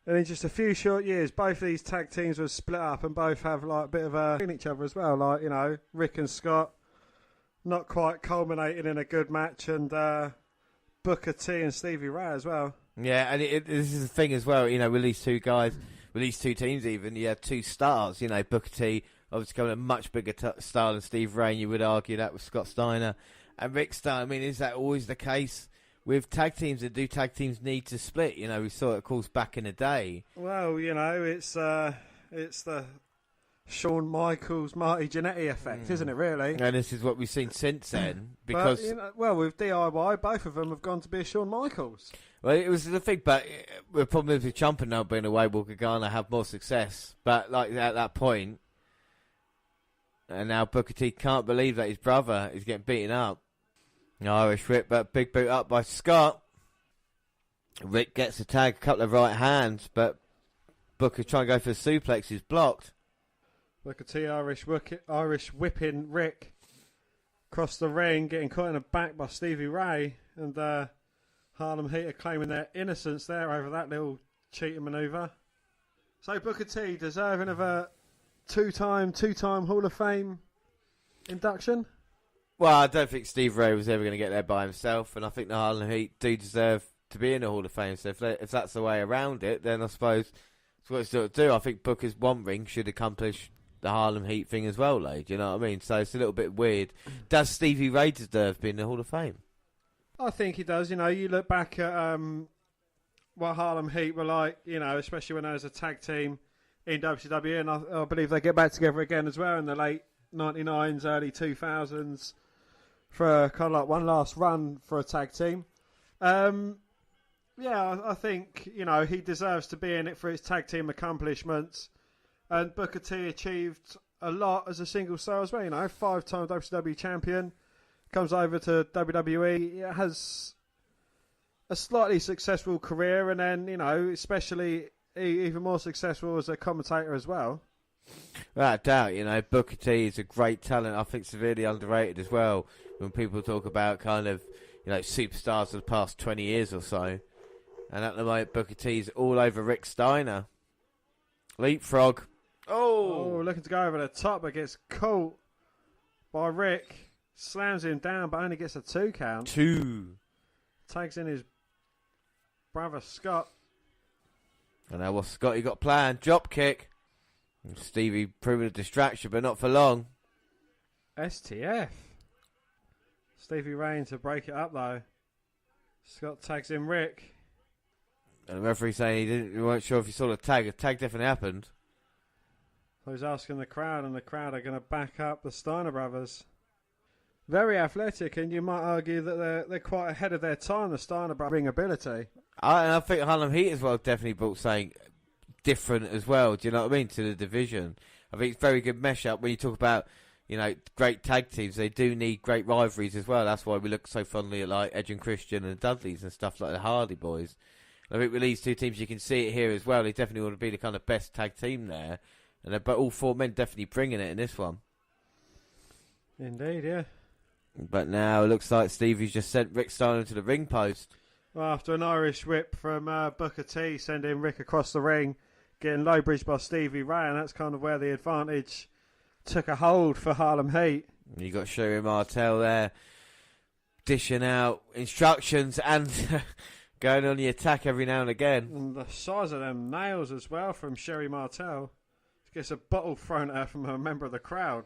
And in just a few short years, both of these tag teams were split up and both have like a bit of a in each other as well. Like, Rick and Scott not quite culminating in a good match, and Booker T and Stevie Ray as well. Yeah, and this is the thing as well, with these two guys, with these two teams even, you have two stars, Booker T obviously coming a much bigger star than Steve Ray, and you would argue that with Scott Steiner. And Rick Steiner, is that always the case with tag teams, and do tag teams need to split? We saw it, of course, back in the day. Well, it's the Shawn Michaels, Marty Jannetty effect, isn't it, really? And this is what we've seen since then. Because, with DIY, both of them have gone to be a Shawn Michaels. Well, it was the thing, but the problem is with Ciampa now being away, will Gargano have more success. But like at that point, and now Booker T can't believe that his brother is getting beaten up. Irish whip, but big boot up by Scott. Rick gets a tag, a couple of right hands, but Booker trying to go for the suplex is blocked. Booker T Irish whipping Rick across the ring, getting caught in the back by Stevie Ray, and Harlem Heat are claiming their innocence there over that little cheating manoeuvre. So Booker T deserving of a two-time Hall of Fame induction. Well, I don't think Steve Ray was ever going to get there by himself, and I think the Harlem Heat do deserve to be in the Hall of Fame. So if that's the way around it, then I suppose that's what it's got to do. I think Booker's one ring should accomplish the Harlem Heat thing as well, though. Do you know what I mean? So it's a little bit weird. Does Stevie Ray deserve being in the Hall of Fame? I think he does. You look back at what Harlem Heat were like, especially when there was a tag team in WCW, and I believe they get back together again as well in the late 99s, early 2000s. for kind of like one last run for a tag team. Yeah, I think, you know, he deserves to be in it for his tag team accomplishments. And Booker T achieved a lot as a single star as well, you know, 5-time WCW champion, comes over to WWE, has a slightly successful career, and then, you know, especially even more successful as a commentator as well. Without doubt, you know, Booker T is a great talent. I think severely underrated as well when people talk about kind of, you know, superstars of the past 20 years or so. And at the moment, Booker T's all over Rick Steiner. Leapfrog. Oh, looking to go over the top, but gets caught by Rick. Slams him down, but only gets a 2 count. 2. Tags in his brother Scott. And now what's Scotty got planned? Drop kick. And Stevie proving a distraction, but not for long. STF. Stevie Ray to break it up, though. Scott tags in Rick. And the referee saying he weren't sure if he saw the tag. The tag definitely happened. So he's asking the crowd, and the crowd are going to back up the Steiner brothers. Very athletic, and you might argue that they're quite ahead of their time, the Steiner brothers' ring ability. And I think Harlem Heat as well definitely brought something different as well. Do you know what I mean? To the division. I think it's very good mesh up when you talk about, you know, great tag teams. They do need great rivalries as well. That's why we look so fondly at like Edge and Christian and the Dudleys and stuff like the Hardy Boys. I think with these two teams, you can see it here as well. They definitely want to be the kind of best tag team there. But all 4 men definitely bringing it in this one. Indeed, yeah. But now it looks like Stevie's just sent Rick Steiner to the ring post. Well, after an Irish whip from Booker T, sending Rick across the ring, getting low bridged by Stevie Ray, and that's kind of where the advantage took a hold for Harlem Heat. You got Sherry Martel there, dishing out instructions and going on the attack every now and again. And the size of them nails as well from Sherry Martel. She gets a bottle thrown at her from a member of the crowd.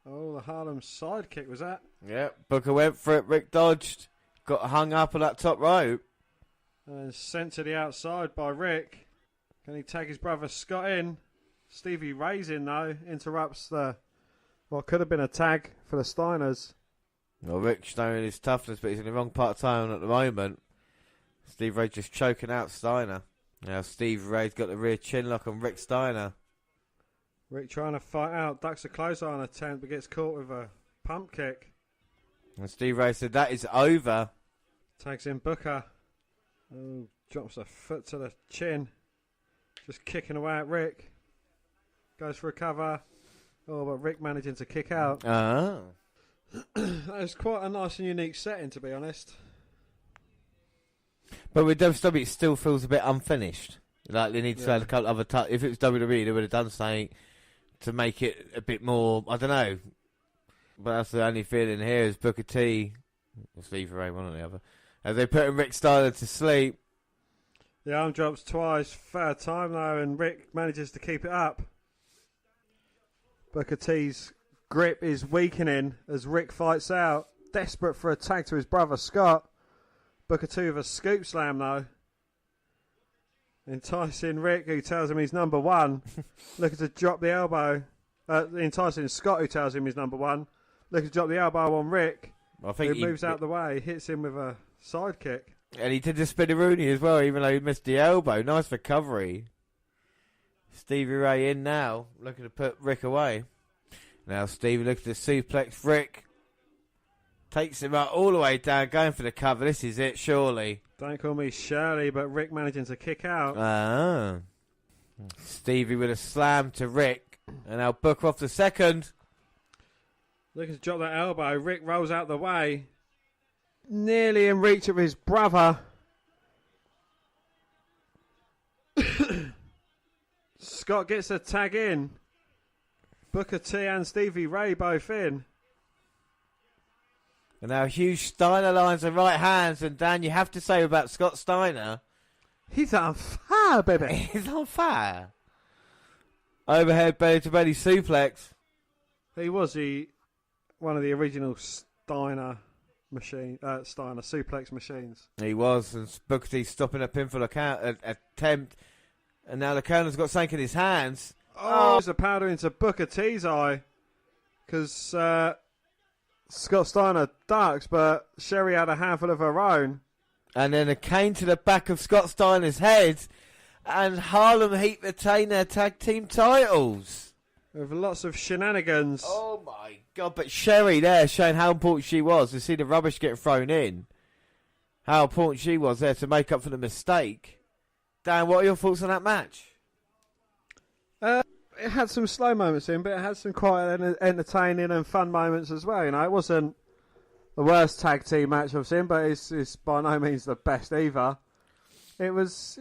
Oh, the Harlem sidekick was that? Yep, Booker went for it, Rick dodged, got hung up on that top rope. And sent to the outside by Rick. Can he tag his brother Scott in? Stevie Ray's in though, interrupts what could have been a tag for the Steiners. Well, Rick showing his toughness, but he's in the wrong part of town at the moment. Steve Ray just choking out Steiner. Now Steve Ray's got the rear chin lock on Rick Steiner. Rick trying to fight out, ducks a clothesline attempt, but gets caught with a pump kick. And Steve Ray said that is over. Tags in Booker. Oh, drops a foot to the chin. Just kicking away at Rick. Goes for a cover. Oh, but Rick managing to kick out. Oh. That was quite a nice and unique setting, to be honest. But with WWE, it still feels a bit unfinished. Like they need to add a couple other touch. If it was WWE, they would have done something to make it a bit more. I don't know. But that's the only feeling here is Booker T, or Steve Ray, one or the other, as they put Rick Steiner to sleep. The arm drops twice, third time though, and Rick manages to keep it up. Booker T's grip is weakening as Rick fights out, desperate for a tag to his brother Scott. Booker T with a scoop slam though. Enticing Rick, who tells him he's number one, looking to drop the elbow. Enticing Scott, who tells him he's number one, looking to drop the elbow on Rick, I think who moves out the way, hits him with a side kick. And he did the spinneroonie as well, even though he missed the elbow. Nice recovery. Stevie Ray in now, looking to put Rick away. Now Stevie looking to suplex Rick. Takes him out all the way down, going for the cover. This is it, surely. Don't call me Shirley, but Rick managing to kick out. Ah. Stevie with a slam to Rick. And now Booker off the second. Looking to drop that elbow. Rick rolls out the way. Nearly in reach of his brother. Scott gets a tag in. Booker T and Stevie Ray both in. And now huge Steiner lines and right hands. And Dan, you have to say about Scott Steiner. He's on fire, baby. He's on fire. Overhead belly to belly suplex. He was one of the original Steiner suplex machines. He was, and Booker T stopping a pinfall attempt. And now the Colonel's got something in his hands. Oh, there's a powder into Booker T's eye. Because Scott Steiner ducks, but Sherry had a handful of her own. And then a cane to the back of Scott Steiner's head, and Harlem Heat retain their tag team titles. With lots of shenanigans. Oh my God, but Sherry there showing how important she was to see the rubbish get thrown in. How important she was there to make up for the mistake. Dan, what are your thoughts on that match? It had some slow moments in, but it had some quite entertaining and fun moments as well. You know, it wasn't the worst tag team match I've seen, but it's by no means the best either. It was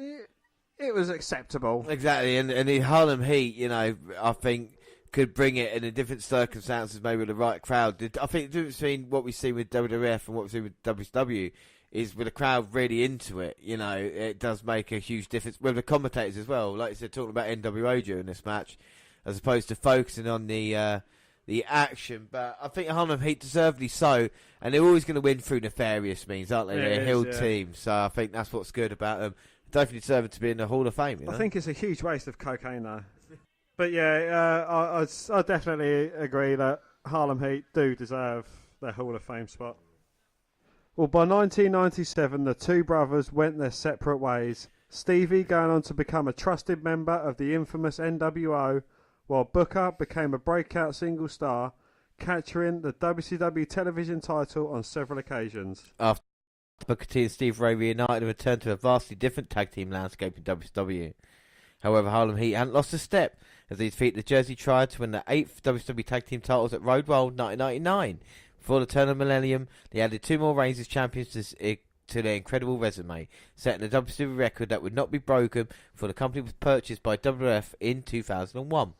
acceptable. Exactly, and the Harlem Heat, you know, I think could bring it in a different circumstances, maybe with the right crowd. I think the difference between what we've seen with WWF and what we've seen with WCW is with the crowd really into it, you know, it does make a huge difference. With the commentators as well, like I said, talking about NWO during this match, as opposed to focusing on the action. But I think Harlem Heat deservedly so, and they're always going to win through nefarious means, aren't they? They're a heel team, so I think that's what's good about them. Definitely deserve to be in the Hall of Fame. You know? I think it's a huge waste of cocaine, though. But yeah, I definitely agree that Harlem Heat do deserve their Hall of Fame spot. Well, by 1997, the two brothers went their separate ways. Stevie going on to become a trusted member of the infamous NWO, while Booker became a breakout single star, capturing the WCW television title on several occasions. After Booker T and Steve Ray reunited and returned to a vastly different tag team landscape in WCW. However, Harlem Heat hadn't lost a step as they defeated the Jersey Triad to win the 8th WCW tag team titles at Road Wild 1999. Before the turn of the millennium, they added 2 more reigns as champions to their incredible resume, setting a WCW record that would not be broken before the company was purchased by WWF in 2001.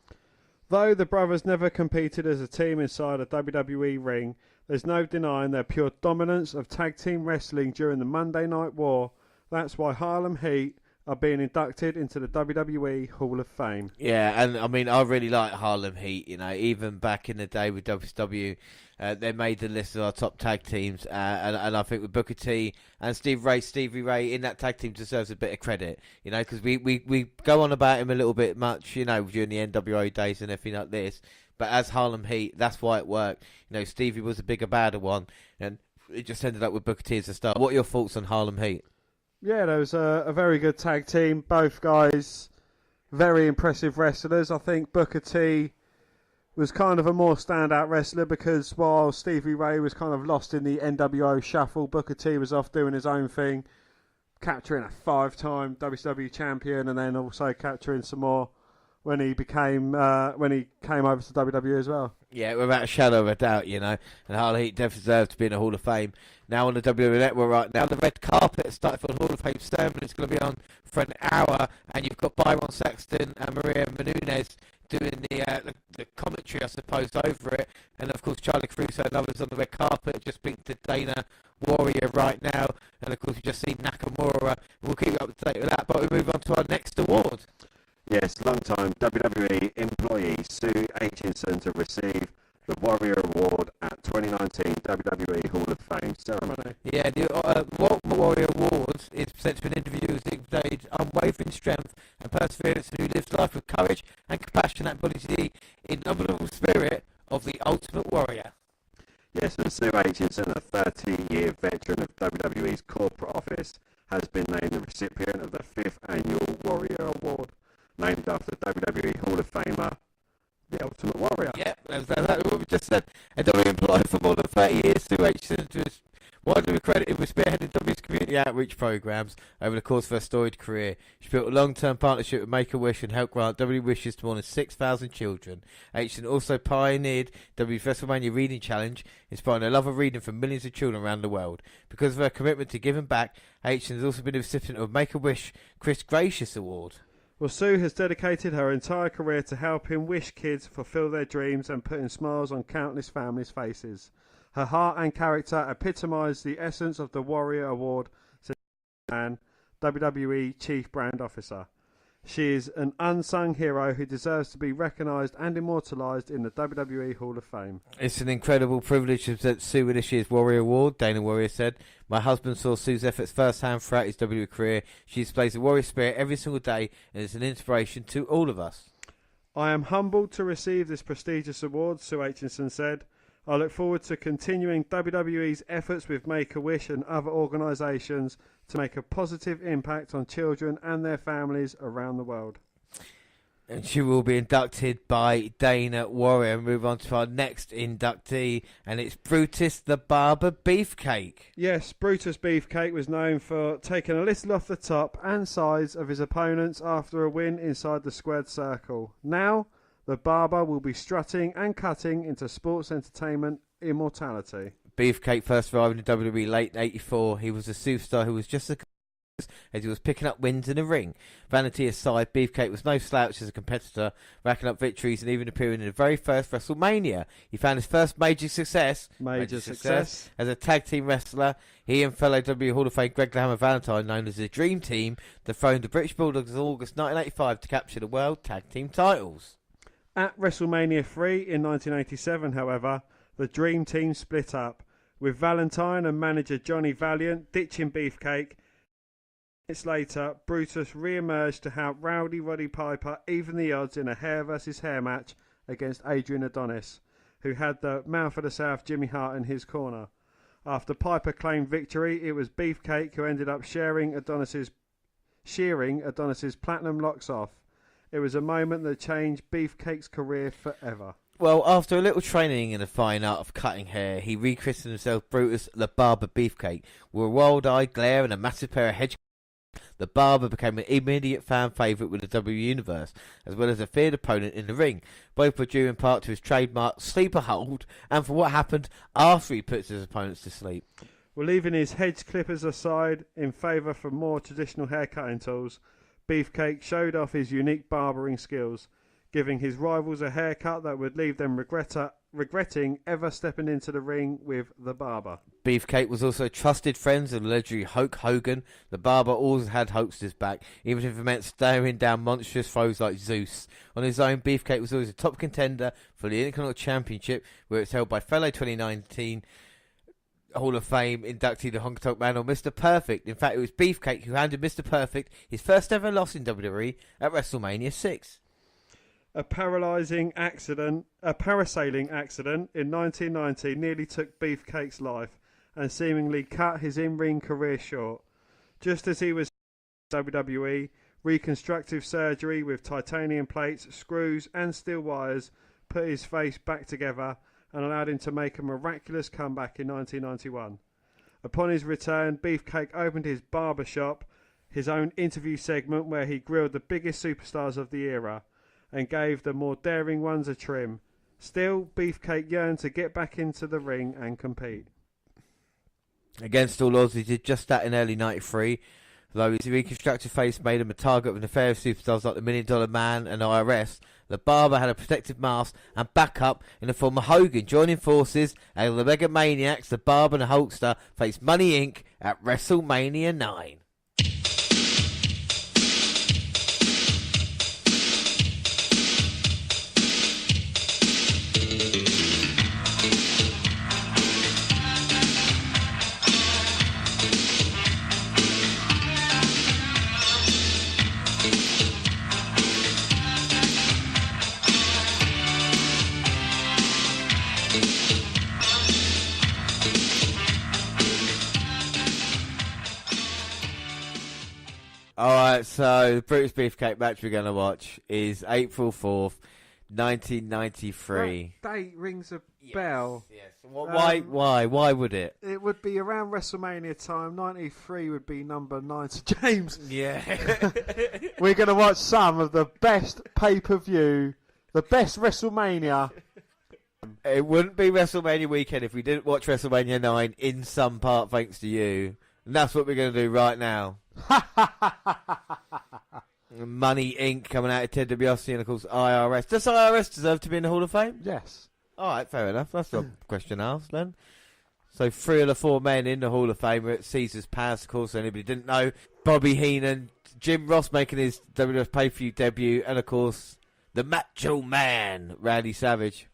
Though the brothers never competed as a team inside a WWE ring, there's no denying their pure dominance of tag team wrestling during the Monday Night War. That's why Harlem Heat are being inducted into the WWE Hall of Fame. Yeah, and I mean, I really like Harlem Heat, you know, even back in the day with WCW, they made the list of our top tag teams, and I think with Booker T and Stevie Ray in that tag team deserves a bit of credit, you know, because we go on about him a little bit much, you know, during the NWO days and everything like this, but as Harlem Heat, that's why it worked. You know, Stevie was a bigger, badder one, and it just ended up with Booker T as a star. What are your thoughts on Harlem Heat? Yeah, there was a very good tag team. Both guys, very impressive wrestlers. I think Booker T was kind of a more standout wrestler because while Stevie Ray was kind of lost in the NWO shuffle, Booker T was off doing his own thing, capturing a 5-time WCW champion and then also capturing some more when he came over to WWE as well. Yeah, without a shadow of a doubt, you know. And Harlem Heat definitely deserves to be in the Hall of Fame. Now on the WWE Network right now, the red carpet has started for the Hall of Fame ceremony. It's going to be on for an hour, and you've got Byron Saxton and Maria Menounos doing the commentary, I suppose, over it. And of course, Charlie Caruso and others on the red carpet. Just speaking to Dana Warrior right now, and of course, we just seen Nakamura. We'll keep you up to date with that, but we move on to our next award. Yes, long-time WWE employee Sue Aitchison to receive the Warrior Award at 2019 WWE Hall of Fame ceremony. Yeah, the Warrior Award is presented to an individual who displayed unwavering strength and perseverance and who lives life with courage and compassion that embodies the indomitable spirit of the Ultimate Warrior. Yes, and Sue Aitchison, a 30-year veteran of WWE's corporate office, has been named the recipient of the 5th Annual Warrior Award, named after WWE Hall of Famer, the Ultimate Warrior. Yeah, that's what we just said. A WWE employee for more than 30 years, Sue Aitchison is widely credited with spearheading WWE's community outreach programs over the course of her storied career. She built a long-term partnership with Make-A-Wish and helped grant WWE wishes to more than 6,000 children. Aitchison also pioneered WWE's WrestleMania Reading Challenge, inspiring a love of reading for millions of children around the world. Because of her commitment to giving back, Aitchison has also been the recipient of Make-A-Wish Chris Gracious Award. Well, Sue has dedicated her entire career to helping Wish kids fulfill their dreams and putting smiles on countless families' faces. Her heart and character epitomise the essence of the Warrior Award, said Man, WWE Chief Brand Officer. She is an unsung hero who deserves to be recognised and immortalised in the WWE Hall of Fame. It's an incredible privilege to present Sue with this year's Warrior Award, Dana Warrior said. My husband saw Sue's efforts firsthand throughout his WWE career. She displays a warrior spirit every single day and is an inspiration to all of us. I am humbled to receive this prestigious award, Sue Aitchison said. I look forward to continuing WWE's efforts with Make-A-Wish and other organisations to make a positive impact on children and their families around the world. And she will be inducted by Dana Warrior. Move on to our next inductee, and it's Brutus the Barber Beefcake. Yes, Brutus Beefcake was known for taking a little off the top and sides of his opponents after a win inside the squared circle. Now, the Barber will be strutting and cutting into sports entertainment immortality. Beefcake first arrived in WWE late '84. He was a superstar who was just as he was picking up wins in the ring. Vanity aside, Beefcake was no slouch as a competitor, racking up victories and even appearing in the very first WrestleMania. He found his first major success as a tag team wrestler. He and fellow WWE Hall of Fame Greg the Hammer Valentine, known as the Dream Team, dethroned the British Bulldogs in August 1985 to capture the World Tag Team titles. At WrestleMania 3 in 1987, however, the Dream Team split up, with Valentine and manager Johnny Valiant ditching Beefcake. Minutes later, Brutus re-emerged to help Rowdy Roddy Piper even the odds in a hair versus hair match against Adrian Adonis, who had the Mouth of the South Jimmy Hart in his corner. After Piper claimed victory, it was Beefcake who ended up shearing Adonis's platinum locks off. It was a moment that changed Beefcake's career forever. Well, after a little training in the fine art of cutting hair, he rechristened himself Brutus the Barber Beefcake. With a wild-eyed glare and a massive pair of hedge, the Barber became an immediate fan favourite with the W Universe, as well as a feared opponent in the ring. Both were due in part to his trademark sleeper hold and for what happened after he puts his opponents to sleep. Well, leaving his hedge clippers aside in favour for more traditional haircutting tools, Beefcake showed off his unique barbering skills, giving his rivals a haircut that would leave them regretting ever stepping into the ring with the Barber. Beefcake was also trusted friends of the legendary Hulk Hogan. The Barber always had Hulkster's back, even if it meant staring down monstrous foes like Zeus. On his own, Beefcake was always a top contender for the Intercontinental Championship, where it's held by fellow 2019 Hall of Fame inductee the Honky Tonk Man or Mr. Perfect. In fact, it was Beefcake who handed Mr. Perfect his first ever loss in WWE at WrestleMania 6. A parasailing accident in 1990 nearly took Beefcake's life and seemingly cut his in-ring career short. Just as he was WWE, reconstructive surgery with titanium plates, screws and steel wires put his face back together and allowed him to make a miraculous comeback in 1991. Upon his return, Beefcake opened his barber shop, his own interview segment where he grilled the biggest superstars of the era and gave the more daring ones a trim. Still, Beefcake yearned to get back into the ring and compete. Against all odds, he did just that in early '93, though his reconstructed face made him a target of nefarious superstars like the $1 Million Man and IRS. The Barber had a protective mask and backup in the form of Hogan. Joining forces as the Mega Maniacs, the Barber and the Hulkster faced Money Inc. at WrestleMania 9. Alright, so the Brutus Beefcake match we're going to watch is April 4th, 1993. That date rings a bell. Yes. Why? Why would it? It would be around WrestleMania time. 93 would be number 9 to James. Yeah. We're going to watch some of the best pay-per-view, the best WrestleMania. It wouldn't be WrestleMania weekend if we didn't watch WrestleMania 9 in some part thanks to you. And that's what we're going to do right now. Money Inc. coming out of Ted DiBiase and of course IRS. Does IRS deserve to be in the Hall of Fame? Yes. Alright, fair enough. That's not a question asked then. So 3 of the 4 men in the Hall of Fame are at Caesar's Palace, of course, anybody didn't know. Bobby Heenan, Jim Ross making his WWF pay-per-view debut, and of course the Macho Man, Randy Savage.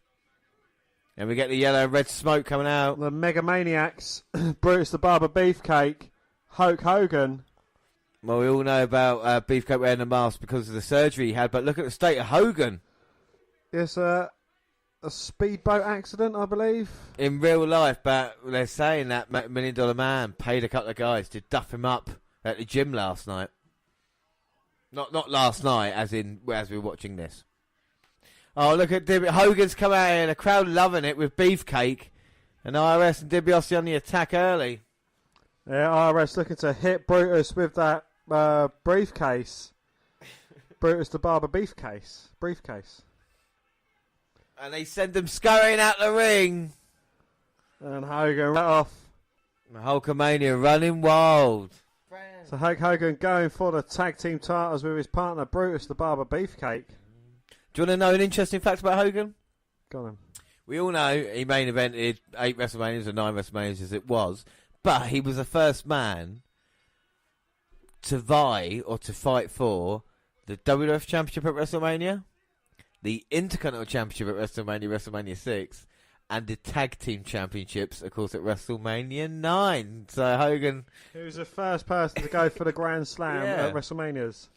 And we get the yellow and red smoke coming out. The Mega Maniacs, Brutus the Barber Beefcake, Hulk Hogan. Well, we all know about Beefcake wearing the mask because of the surgery he had, but look at the state of Hogan. Yes, a speedboat accident, I believe. In real life, but they're saying that $1 Million Man paid a couple of guys to duff him up at the gym last night. Not last night, as we were watching this. Oh, look at Hogan's come out here, the crowd loving it with Beefcake, and IRS and DiBiase on the attack early. Yeah, IRS looking to hit Brutus with that briefcase. Brutus the Barber briefcase. And they send him scurrying out the ring. And Hogan right off. Hulkamania running wild. So Hulk Hogan going for the tag team titles with his partner Brutus the Barber Beefcake. Do you want to know an interesting fact about Hogan? Go on. We all know he main evented 8 WrestleManias or 9 WrestleManias as it was, but he was the first man to vie or to fight for the WWF Championship at WrestleMania, the Intercontinental Championship at WrestleMania 6, and the Tag Team Championships, of course, at WrestleMania 9. So Hogan... He was the first person to go for the Grand Slam at WrestleManias.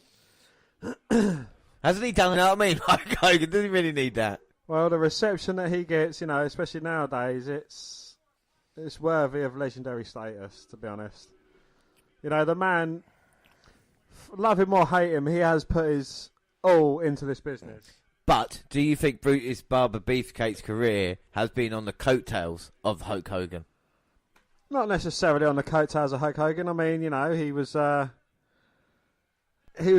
Hasn't he done that? I mean, Hogan, does he really need that? Well, the reception that he gets, especially nowadays, it's worthy of legendary status, to be honest. The man, love him or hate him, he has put his all into this business. But do you think Brutus Barber Beefcake's career has been on the coattails of Hulk Hogan? Not necessarily on the coattails of Hulk Hogan. I mean, he was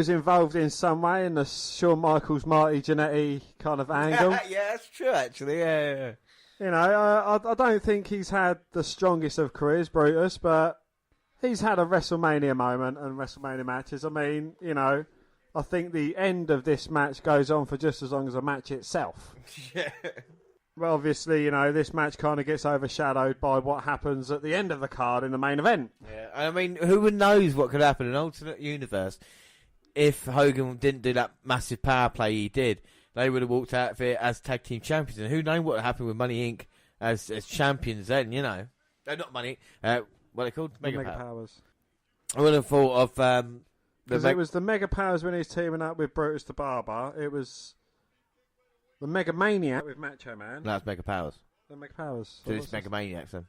involved in some way in the Shawn Michaels, Marty Jannetty kind of angle. Yeah, that's true, actually. Yeah. I don't think he's had the strongest of careers, Brutus, but he's had a WrestleMania moment and WrestleMania matches. I mean, I think the end of this match goes on for just as long as the match itself. Yeah. Well, obviously, this match kind of gets overshadowed by what happens at the end of the card in the main event. Yeah, I mean, who knows what could happen in an alternate universe if Hogan didn't do that massive power play he did? They would have walked out of it as tag team champions, and who knows what would happen with Money Inc. as champions then? Not Money. What are they called? Mega Powers. I would have thought of. Because it was the Mega Powers when he's teaming up with Brutus the Barber. It was the Mega Maniac with Macho Man. No, it's Mega Powers. The Mega Powers. So it's Mega Maniacs then.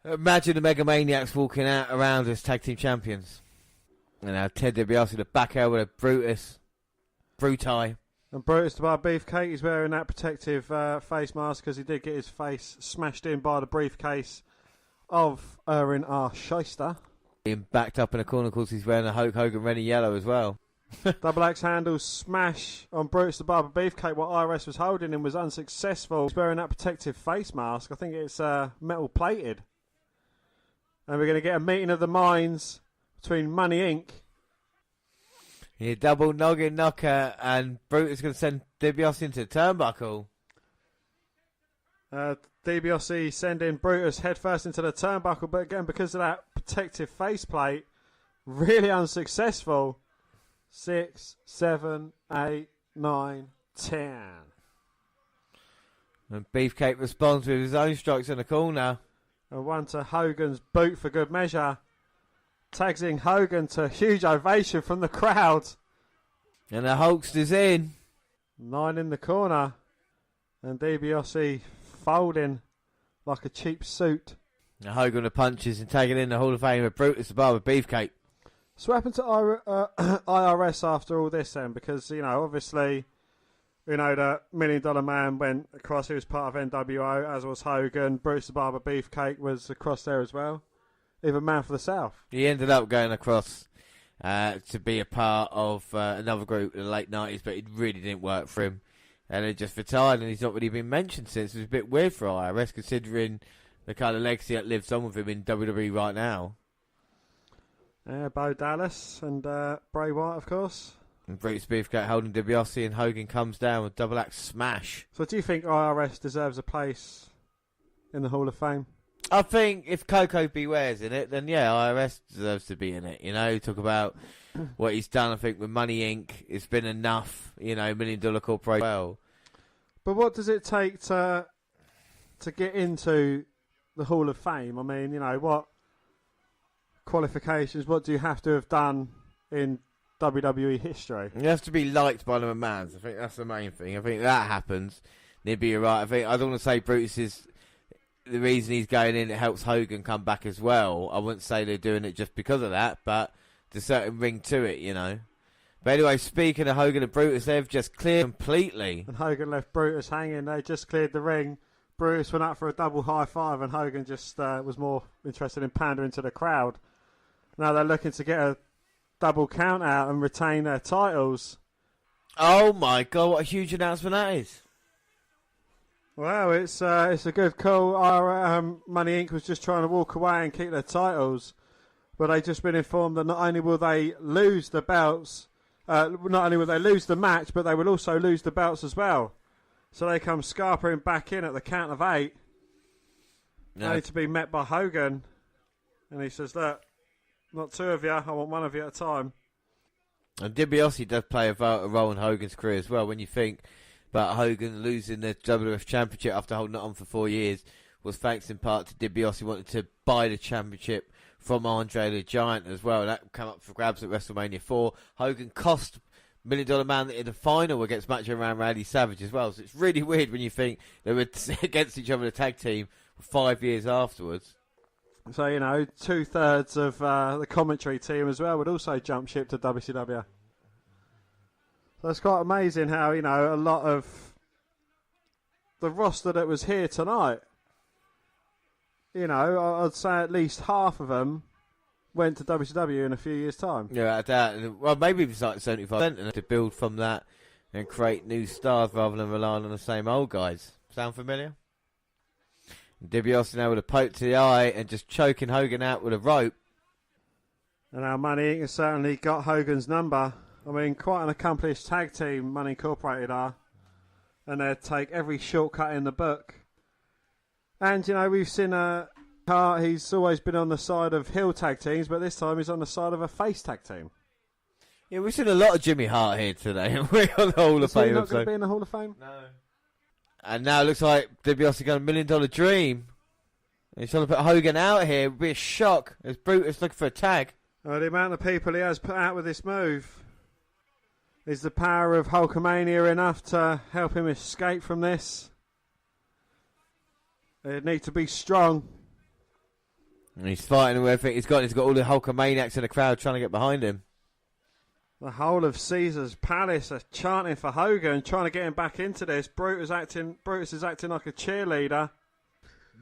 Imagine the Mega Maniacs walking out around as tag team champions. And Ted DiBiase the back elbow with Brutus. Brutai. And Brutus the Barber Beefcake is wearing that protective face mask because he did get his face smashed in by the briefcase of Erwin R. Shyster. Being backed up in a corner, of course, he's wearing a Hulk Hogan red and yellow as well. Double axe handle smash on Brutus the Barber Beefcake. What IRS was holding him was unsuccessful. He's wearing that protective face mask. I think it's metal plated. And we're going to get a meeting of the minds between Money Inc. Yeah, double noggin knocker, and Brutus is going to send DiBiase into the turnbuckle. DiBiase sending Brutus headfirst into the turnbuckle, but again, because of that protective faceplate, really unsuccessful. 6, 7, 8, 9, 10. And Beefcake responds with his own strikes in the corner. And one to Hogan's boot for good measure. Tags in Hogan to a huge ovation from the crowd. And the Hulkster's in. 9 in the corner. And DiBiase folding like a cheap suit. And Hogan the punches and taking in the Hall of Fame of Brutus the Barber Beefcake. So what happened to IRS after all this then? Because, obviously, the $1 Million Man went across. He was part of NWO, as was Hogan. Brutus the Barber Beefcake was across there as well. Even Man for the South. He ended up going across to be a part of another group in the late 90s, but it really didn't work for him. And he just retired, and he's not really been mentioned since. It was a bit weird for IRS, considering the kind of legacy that lives on with him in WWE right now. Bo Dallas and Bray Wyatt, of course. And Brutus Beefcake holding DiBiase, and Hogan comes down with double axe smash. So do you think IRS deserves a place in the Hall of Fame? I think if Coco Beware's in it, then yeah, IRS deserves to be in it. Talk about what he's done. I think with Money Inc., it's been enough. $1 Million Corporation. Well, but what does it take to get into the Hall of Fame? I mean, what qualifications? What do you have to have done in WWE history? You have to be liked by the McMahons. I think that's the main thing. I think that happens. Nibby, you're right. I don't want to say Brutus is the reason he's going in. It helps Hogan come back as well. I wouldn't say they're doing it just because of that, but there's a certain ring to it, you know. But anyway, speaking of Hogan and Brutus, they've just cleared completely. And Hogan left Brutus hanging. They just cleared the ring. Brutus went up for a double high five, and Hogan just was more interested in pandering to the crowd. Now they're looking to get a double count out and retain their titles. Oh my God, what a huge announcement that is. Well, it's a good call. Our Money Inc. was just trying to walk away and keep their titles, but they've just been informed that not only will they lose the belts, not only will they lose the match, but they will also lose the belts as well. So they come scarpering back in at the count of 8. No. Only to be met by Hogan. And he says, look, not 2 of you, I want 1 of you at a time. And DiBiase does play a role in Hogan's career as well. When you think about Hogan losing the WWF Championship after holding it on for 4 years, was thanks in part to DiBiase wanting to buy the championship from Andre the Giant as well. And that came up for grabs at WrestleMania 4. Hogan cost $1 Million Man in the final against Macho Man Randy Savage as well. So it's really weird when you think they were against each other in a tag team 5 years afterwards. So, you know, 2/3 of the commentary team as well would also jump ship to WCW. So it's quite amazing how, you know, a lot of the roster that was here tonight, you know, I'd say at least half of them went to WCW in a few years' time. Yeah, I doubt. Well, maybe it's like 75% and to build from that and create new stars rather than relying on the same old guys. Sound familiar? DiBiase now with a poke to the eye and just choking Hogan out with a rope. And our Money has certainly got Hogan's number. I mean, quite an accomplished tag team, Money Incorporated are. And they'd take every shortcut in the book. And, you know, we've seen Hart, he's always been on the side of heel tag teams, but this time he's on the side of a face tag team. Yeah, we've seen a lot of Jimmy Hart here today. We're on the Hall of Fame. Is he not going to be in the Hall of Fame? No. And now it looks like DiBiase got $1 million dream. He's trying to put Hogan out here. It would be a shock as Brutus looking for a tag. The amount of people he has put out with this move. Is the power of Hulkamania enough to help him escape from this? He'd need to be strong. And he's fighting with everything he's got. He's got all the Hulkamaniacs in the crowd trying to get behind him. The whole of Caesar's Palace are chanting for Hogan, trying to get him back into this. Brutus is acting like a cheerleader.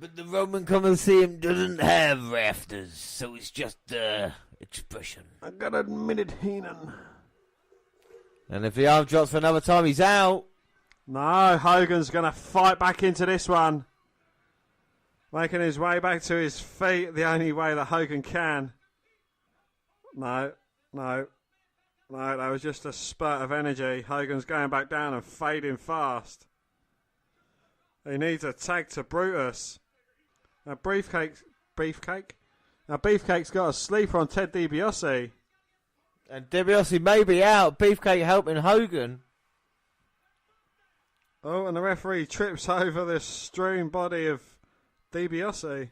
But the Roman Colosseum doesn't have rafters, so it's just expression. I gotta admit it, Heenan. And if the arm drops for another time, he's out. No, Hogan's gonna fight back into this one. Making his way back to his feet the only way that Hogan can. No, that was just a spurt of energy. Hogan's going back down and fading fast. He needs a tag to Brutus. Now Beefcake? Now Beefcake's got a sleeper on Ted DiBiase. And DiBiase may be out. Beefcake helping Hogan. Oh, and the referee trips over the strewn body of DiBiase.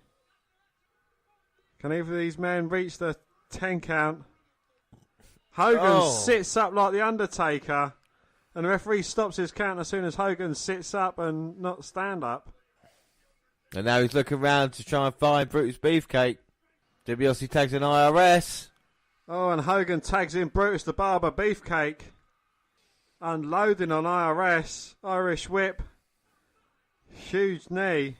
Can either of these men reach the 10 count? Hogan sits up like The Undertaker, and the referee stops his count as soon as Hogan sits up and not stand up. And now he's looking around to try and find Brutus Beefcake. DiBiase tags an IRS. Oh, and Hogan tags in Brutus the Barber Beefcake. Unloading on IRS. Irish whip. Huge knee.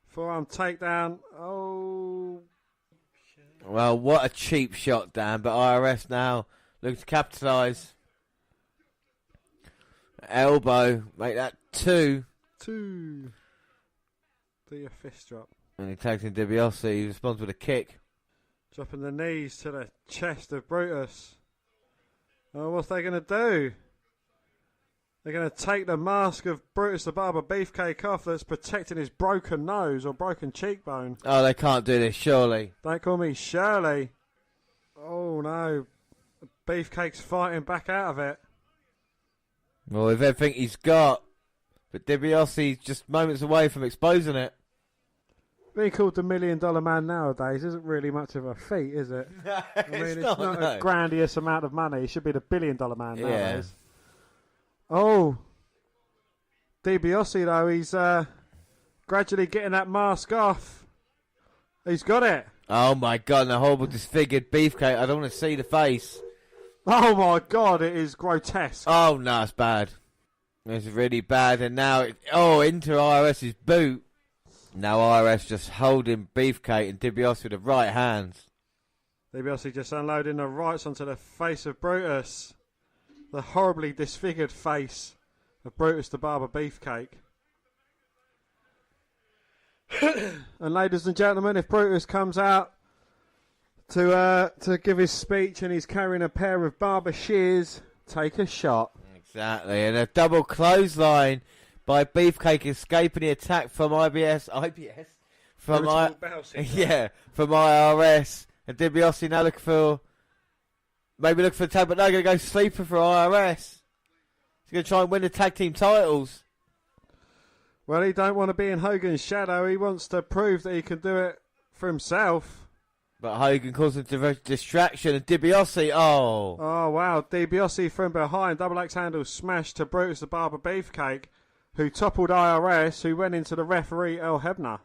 Forearm takedown. Oh. Well, what a cheap shot, Dan. But IRS now looking to capitalise. Elbow. Make that 2. 2. Do your fist drop. And he tags in DiBiase. He responds with a kick. Dropping the knees to the chest of Brutus. Oh, what's they going to do? They're going to take the mask of Brutus the Barber Beefcake off that's protecting his broken nose or broken cheekbone. Oh, they can't do this, surely. Don't call me Shirley. Oh, no. Beefcake's fighting back out of it. Well, with everything he's got. But DiBiase's just moments away from exposing it. Being called the $1 Million Man nowadays isn't really much of a feat, is it? I mean, it's not a grandiose amount of money. It should be the $1 billion Man nowadays. Oh, DiBiase, though, he's gradually getting that mask off. He's got it. Oh my God, the horrible disfigured Beefcake. I don't want to see the face. Oh my God, it is grotesque. Oh no, it's bad. It's really bad. And now, into IRS's boot. Now IRS just holding Beefcake and DiBiase with the right hands. DiBiase just unloading the rights onto the face of Brutus. The horribly disfigured face of Brutus the Barber Beefcake. And ladies and gentlemen, if Brutus comes out to give his speech and he's carrying a pair of barber shears, take a shot. Exactly, and a double clothesline by Beefcake escaping the attack from IRS, from IRS, and DiBiase now looking for a tag, but now going to go sleeper for IRS. He's going to try and win the tag team titles. Well, he don't want to be in Hogan's shadow. He wants to prove that he can do it for himself. But Hogan causing distraction, and DiBiase, Oh, wow. DiBiase from behind. Double axe handle smash to Brutus the Barber Beefcake, who toppled IRS, who went into the referee, Earl Hebner.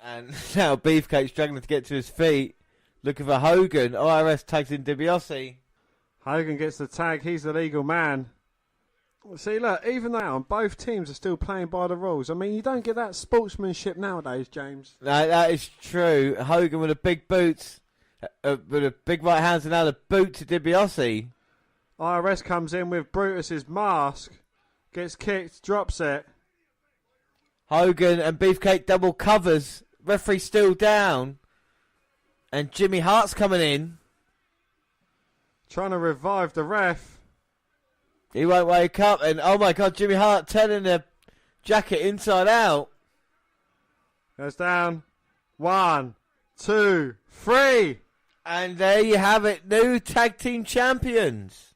And now Beefcake's struggling to get to his feet, looking for Hogan. IRS tags in DiBiase. Hogan gets the tag. He's the legal man. See, look, even now, both teams are still playing by the rules. I mean, you don't get that sportsmanship nowadays, James. No, that is true. Hogan with a big boots, with a big right hands, and now the boot to DiBiase. IRS comes in with Brutus's mask, gets kicked, drops it. Hogan and Beefcake double covers. Referee still down. And Jimmy Hart's coming in. Trying to revive the ref. He won't wake up, and oh my God, Jimmy Hart turning the jacket inside out. Goes down. 1, 2, 3. And there you have it, new tag team champions.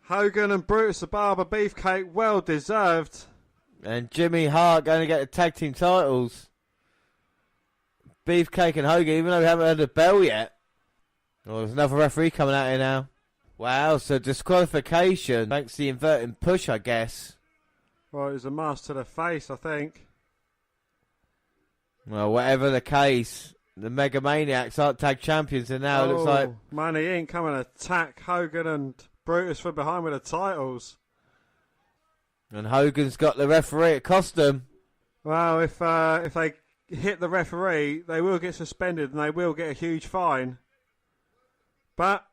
Hogan and Brutus the Barber Beefcake, well deserved. And Jimmy Hart going to get the tag team titles. Beefcake and Hogan, even though we haven't heard the bell yet. Oh, there's another referee coming out here now. Wow, so disqualification. Thanks to the inverting push, I guess. Well, it was a mask to the face, I think. Well, whatever the case, the Mega Maniacs aren't tag champions, and now it looks like Money Inc. coming to attack Hogan and Brutus from behind with the titles. And Hogan's got the referee. It cost them. Well, if they hit the referee, they will get suspended and they will get a huge fine. But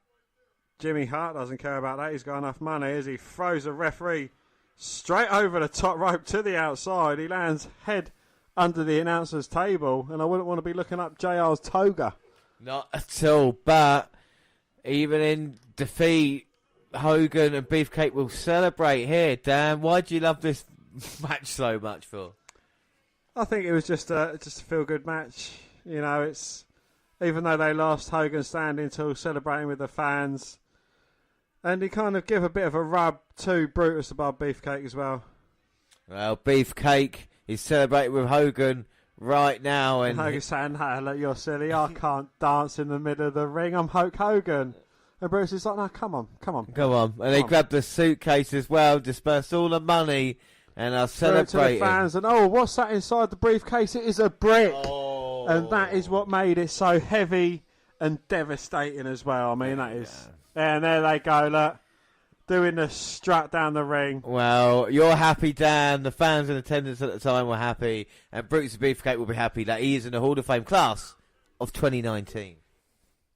Jimmy Hart doesn't care about that. He's got enough money as he throws the referee straight over the top rope to the outside. He lands head under the announcer's table, and I wouldn't want to be looking up JR's toga. Not at all, but even in defeat, Hogan and Beefcake will celebrate here. Dan, why do you love this match so much for? I think it was just a feel-good match. You know, it's even though they lost, Hogan standing tall, celebrating with the fans. And he kind of give a bit of a rub to Brutus the Barber Beefcake as well. Well, Beefcake is celebrating with Hogan right now. And Hogan's saying, hey, look, you're silly. I can't dance in the middle of the ring. I'm Hulk Hogan. And Brutus is like, no, come on. And they grabbed the suitcase as well, dispersed all the money, and are celebrating. To the fans, and what's that inside the briefcase? It is a brick. Oh. And that is what made it so heavy and devastating as well. I mean, that is... And there they go, look, doing the strut down the ring. Well, you're happy, Dan. The fans in attendance at the time were happy. And Brutus Beefcake will be happy that he is in the Hall of Fame class of 2019.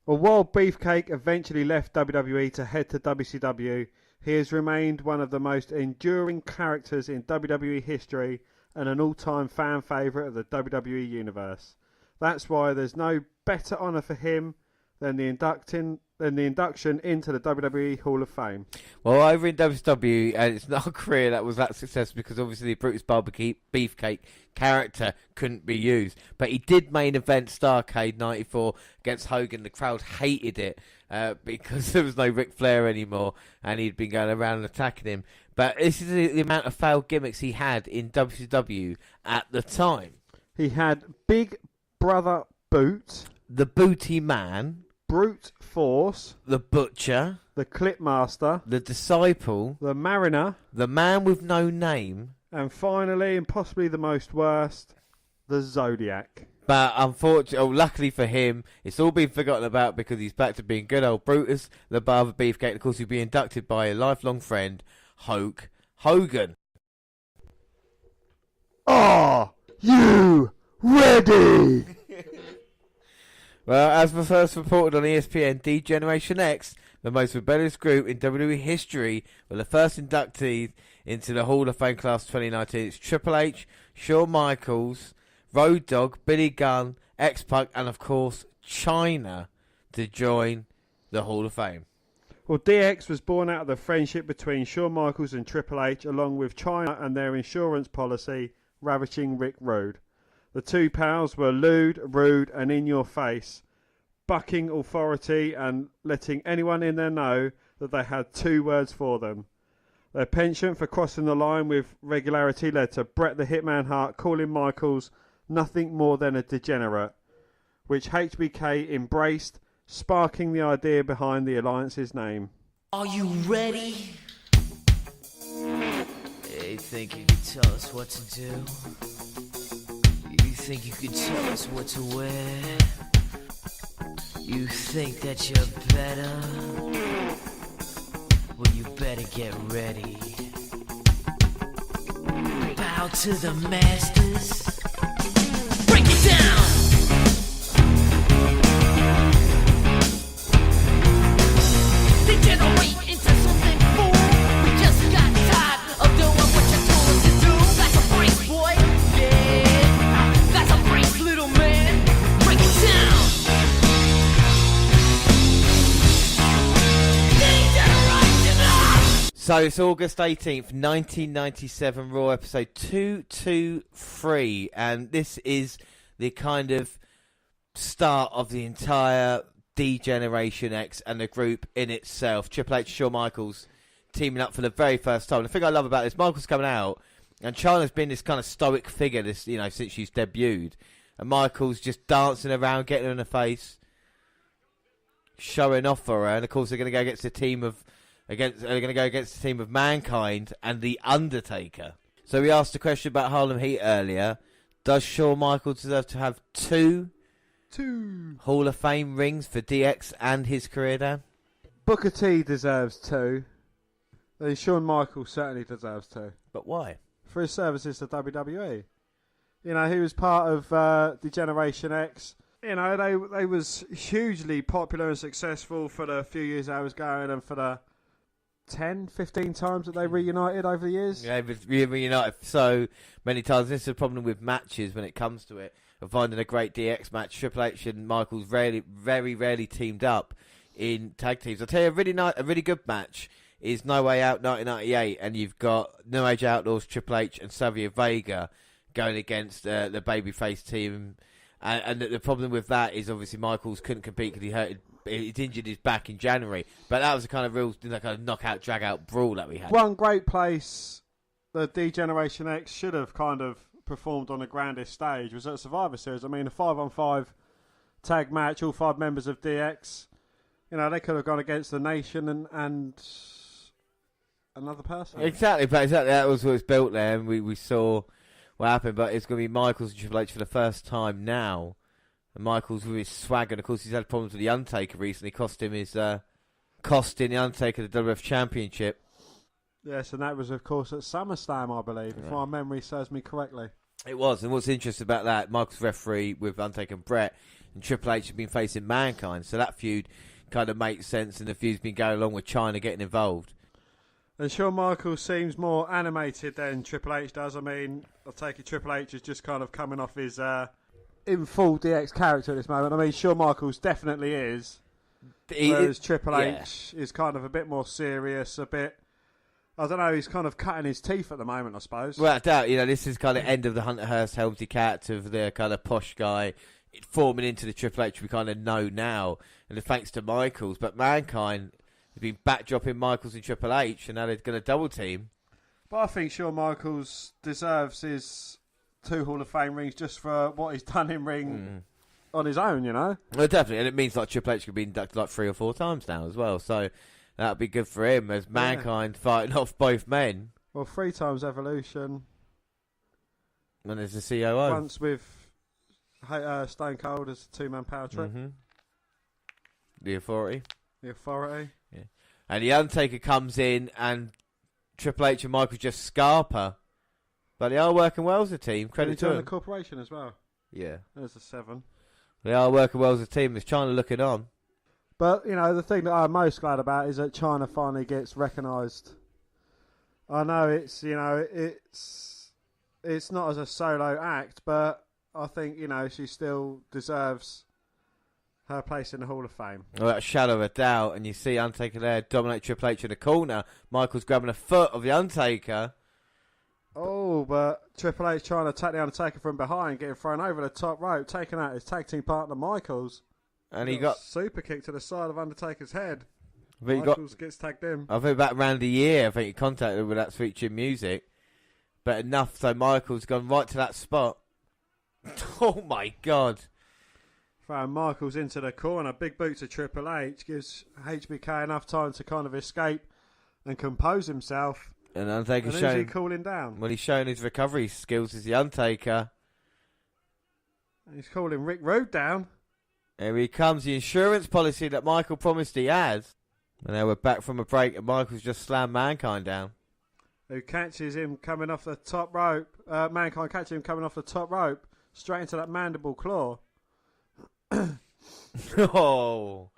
Well, while Beefcake eventually left WWE to head to WCW, he has remained one of the most enduring characters in WWE history and an all-time fan favourite of the WWE Universe. That's why there's no better honour for him than the induction into the WWE Hall of Fame. Well, over in WCW, and it's not a career that was that successful because obviously the Brutus Beefcake character couldn't be used. But he did main event Starrcade 94 against Hogan. The crowd hated it because there was no Ric Flair anymore and he'd been going around and attacking him. But this is the amount of failed gimmicks he had in WCW at the time. He had Big Brother Boot, the Booty Man, Brute Force, the Butcher, the Clipmaster, the Disciple, the Mariner, the Man with No Name, And finally, and possibly the most worst, the Zodiac. But unfortunately, luckily for him, it's all been forgotten about because he's back to being good old Brutus the Beefcake. And of course, he'll be inducted by a lifelong friend, Hulk Hogan. Are you ready? Well, as was first reported on ESPN, D-Generation X, the most rebellious group in WWE history, were the first inductees into the Hall of Fame class 2019. It's Triple H, Shawn Michaels, Road Dogg, Billy Gunn, X-Pac, and of course China to join the Hall of Fame. Well, DX was born out of the friendship between Shawn Michaels and Triple H, along with China and their insurance policy, ravishing Rick Rude. The two pals were lewd, rude, and in your face, bucking authority and letting anyone in there know that they had two words for them. Their penchant for crossing the line with regularity led to Bret the Hitman Hart calling Michaels nothing more than a degenerate, which HBK embraced, sparking the idea behind the alliance's name. Are you ready? You think you could tell us what to do? You think you could tell us what to wear? You think that you're better? Well, you better get ready. Bow to the masters. Break it down! Degenerate into something fool. We just got tired of doing what you told us to do. That's a brace, boy. Yeah, that's a brace, little man. Break it down. Degeneration. So it's August 18th, 1997, Raw episode 223, and this is the kind of start of the entire D-Generation X and the group in itself. Triple H, Shawn Michaels teaming up for the very first time. The thing I love about this, Michaels coming out, and Chyna's been this kind of stoic figure, since she's debuted, and Michaels just dancing around, getting her in the face, showing off for her, and of course they're going to go against the team of Mankind and The Undertaker. So we asked a question about Harlem Heat earlier. Does Shawn Michaels deserve to have two Hall of Fame rings for DX and his career, Dan? Booker T deserves two. And Shawn Michaels certainly deserves two. But why? For his services to WWE. You know, he was part of Degeneration X. You know, they was hugely popular and successful for the few years I was going, and for the 10, 15 times that they reunited over the years. Yeah, they've reunited so many times. This is a problem with matches when it comes to it. Of finding a great DX match. Triple H and Michaels very rarely teamed up in tag teams. I'll tell you, a really good match is No Way Out 1998, and you've got No Age Outlaws, Triple H and Savio Vega going against the babyface team. And the problem with that is obviously Michaels couldn't compete because he'd injured his back in January. But that was the kind of real kind of knockout, drag-out brawl that we had. One great place the D-Generation X should have kind of performed on the grandest stage was at Survivor Series. I mean, a 5-on-5 tag match, all 5 members of DX. You know, they could have gone against the Nation and another person. Exactly. That was what was built there, and we saw what happened. But it's going to be Michaels and Triple H for the first time now. And Michaels with his swagger, and of course he's had problems with The Undertaker recently, costing The Undertaker the WWF Championship. Yes, and that was, of course, at SummerSlam, I believe, if my memory serves me correctly. It was, and what's interesting about that, Michaels referee with Undertaker and Bret, and Triple H has been facing Mankind, so that feud kind of makes sense, and the feud's been going along with Chyna getting involved. And Shawn Michaels seems more animated than Triple H does. I mean, I take it Triple H is just kind of coming off his in full DX character at this moment. I mean, Shawn Michaels definitely is, whereas Triple H is kind of a bit more serious, a bit... I don't know, he's kind of cutting his teeth at the moment, I suppose. Well, I doubt, this is kind of end of the Hunter Hearst Helmsley Cat of the kind of posh guy forming into the Triple H we kind of know now, and thanks to Michaels. But Mankind has been backdropping Michaels and Triple H, and now they're going to double team. But I think Shawn Michaels deserves his 2 Hall of Fame rings just for what he's done in ring on his own, you know? Well, definitely, and it means like Triple H could be inducted like 3 or 4 times now as well, so... That'd be good for him as Mankind fighting off both men. Well, 3 times Evolution. And there's the COO. Once with Stone Cold as a 2-man power trip. Mm-hmm. The Authority. The Authority. Yeah. And the Undertaker comes in and Triple H and Michael just scarper. But they are working well as a team. Credit to the them. corporation as well. Yeah. There's a 7. They are working well as a team. There's China looking on. But, you know, the thing that I'm most glad about is that China finally gets recognised. I know it's, you know, it's not as a solo act, but I think, you know, she still deserves her place in the Hall of Fame. Without a shadow of a doubt. And you see Undertaker there dominate Triple H in the corner. Michael's grabbing a foot of the Undertaker. Oh, but Triple H trying to attack the Undertaker from behind, getting thrown over the top rope, taking out his tag team partner Michaels. And he got super kick to the side of Undertaker's head. Michaels gets tagged in. I think about around a year, I think he contacted him with that sweet chin music. But enough so Michaels gone right to that spot. Oh my God. Throwing Michaels into the corner. Big boot to Triple H. Gives HBK enough time to kind of escape and compose himself. And Undertaker's who's showing, he cooling down? well, he's showing his recovery skills as the Undertaker. He's calling Rick Rude down. Here he comes, the insurance policy that Michael promised he has. And now we're back from a break and Michael's just slammed Mankind down. Who catches him coming off the top rope. Mankind catches him coming off the top rope. Straight into that mandible claw. Oh.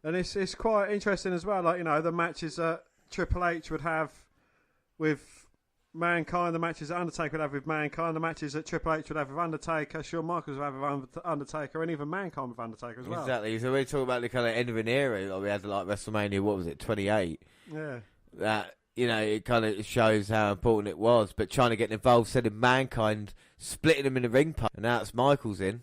And it's quite interesting as well. Like, you know, the matches that Triple H would have with Mankind, the matches that Undertaker would have with Mankind, the matches that Triple H would have with Undertaker, Shawn Michaels would have with Undertaker, and even Mankind with Undertaker as well. Exactly. So we're talking about the kind of end of an era. Like we had like WrestleMania, what was it, 28? Yeah. That, you know, it kind of shows how important it was. But trying to get involved, sending Mankind, splitting him in the ring post. And now it's Michaels in.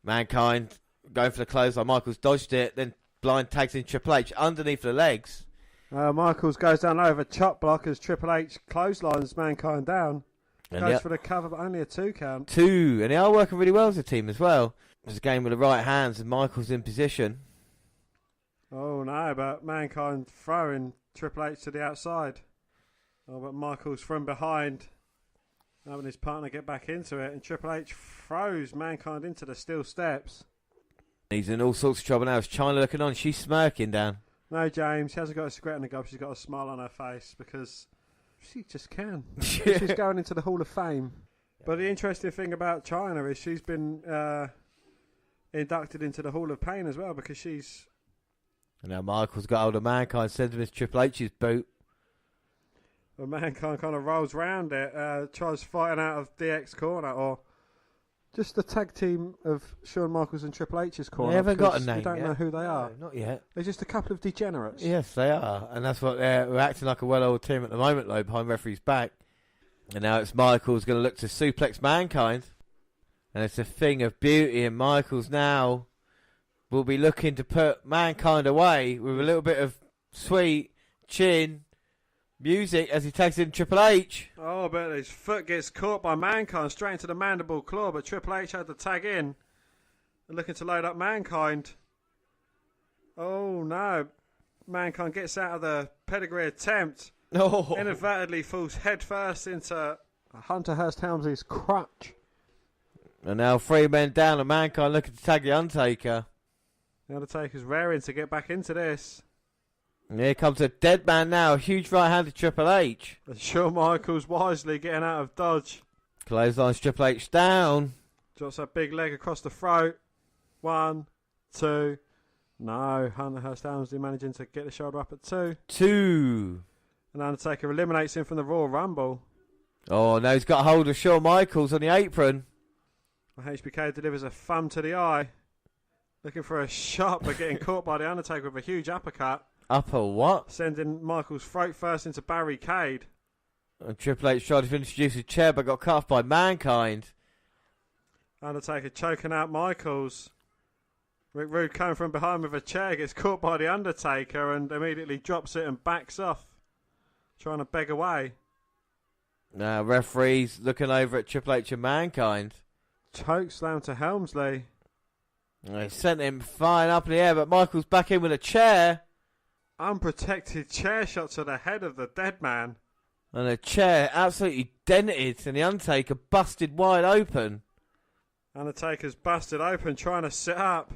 Mankind going for the clothesline. Michaels dodged it, then blind tags in Triple H underneath the legs. Michaels goes down over chop block as Triple H clotheslines Mankind down. And Goes for the cover, but only a 2 count. 2. And they are working really well as a team as well. It's a game with the right hands and Michaels in position. Oh no, but Mankind throwing Triple H to the outside. Oh, but Michaels from behind. Having his partner get back into it. And Triple H throws Mankind into the steel steps. He's in all sorts of trouble now. It's Chyna looking on. She's smirking down. No, James, she hasn't got a cigarette in the gob. She's got a smile on her face because she just can. She's going into the Hall of Fame. But the interesting thing about Chyna is she's been inducted into the Hall of Pain as well because she's... And now Michael's got hold of Mankind, sends him his Triple H's boot. But Mankind kind of rolls round it, tries fighting out of DX corner or... Just the tag team of Shawn Michaels and Triple H's corner. They haven't got a name We don't yet. know who they are. No, not yet. They're just a couple of degenerates. Yes, they are. And that's what they're acting like a well-oiled team at the moment, though, behind referee's back. And now it's Michaels going to look to suplex Mankind. And it's a thing of beauty. And Michaels now will be looking to put Mankind away with a little bit of sweet chin music as he tags in Triple H. Oh, but his foot gets caught by Mankind straight into the mandible claw, but Triple H had to tag in and looking to load up Mankind. Oh, no. Mankind gets out of the pedigree attempt. Oh. Inadvertently falls head first into Hunter Hearst Helmsley's crutch. And now 3 men down and Mankind looking to tag the Undertaker. The Undertaker's raring to get back into this. And here comes a dead man now. A huge right hand to Triple H. And Shawn Michaels wisely getting out of dodge. Clotheslines Triple H down. Drops a big leg across the throat. 1, 2. No, Hunter Hearst Helmsley managing to get the shoulder up at 2. 2. And Undertaker eliminates him from the Royal Rumble. Oh, now he's got a hold of Shawn Michaels on the apron. HBK delivers a thumb to the eye. Looking for a shot, but getting caught by the Undertaker with a huge uppercut. Upper what? Sending Michaels' throat first into barricade. And Triple H tried to introduce a chair, but got cut off by Mankind. Undertaker choking out Michaels. Rick Rude coming from behind with a chair, gets caught by the Undertaker and immediately drops it and backs off. Trying to beg away. Now referees looking over at Triple H and Mankind. Choke slam to Helmsley. They sent him flying up in the air, but Michaels back in with a chair. Unprotected chair shot to the head of the dead man. And a chair absolutely dented, and the Undertaker busted wide open. Undertaker's busted open trying to sit up.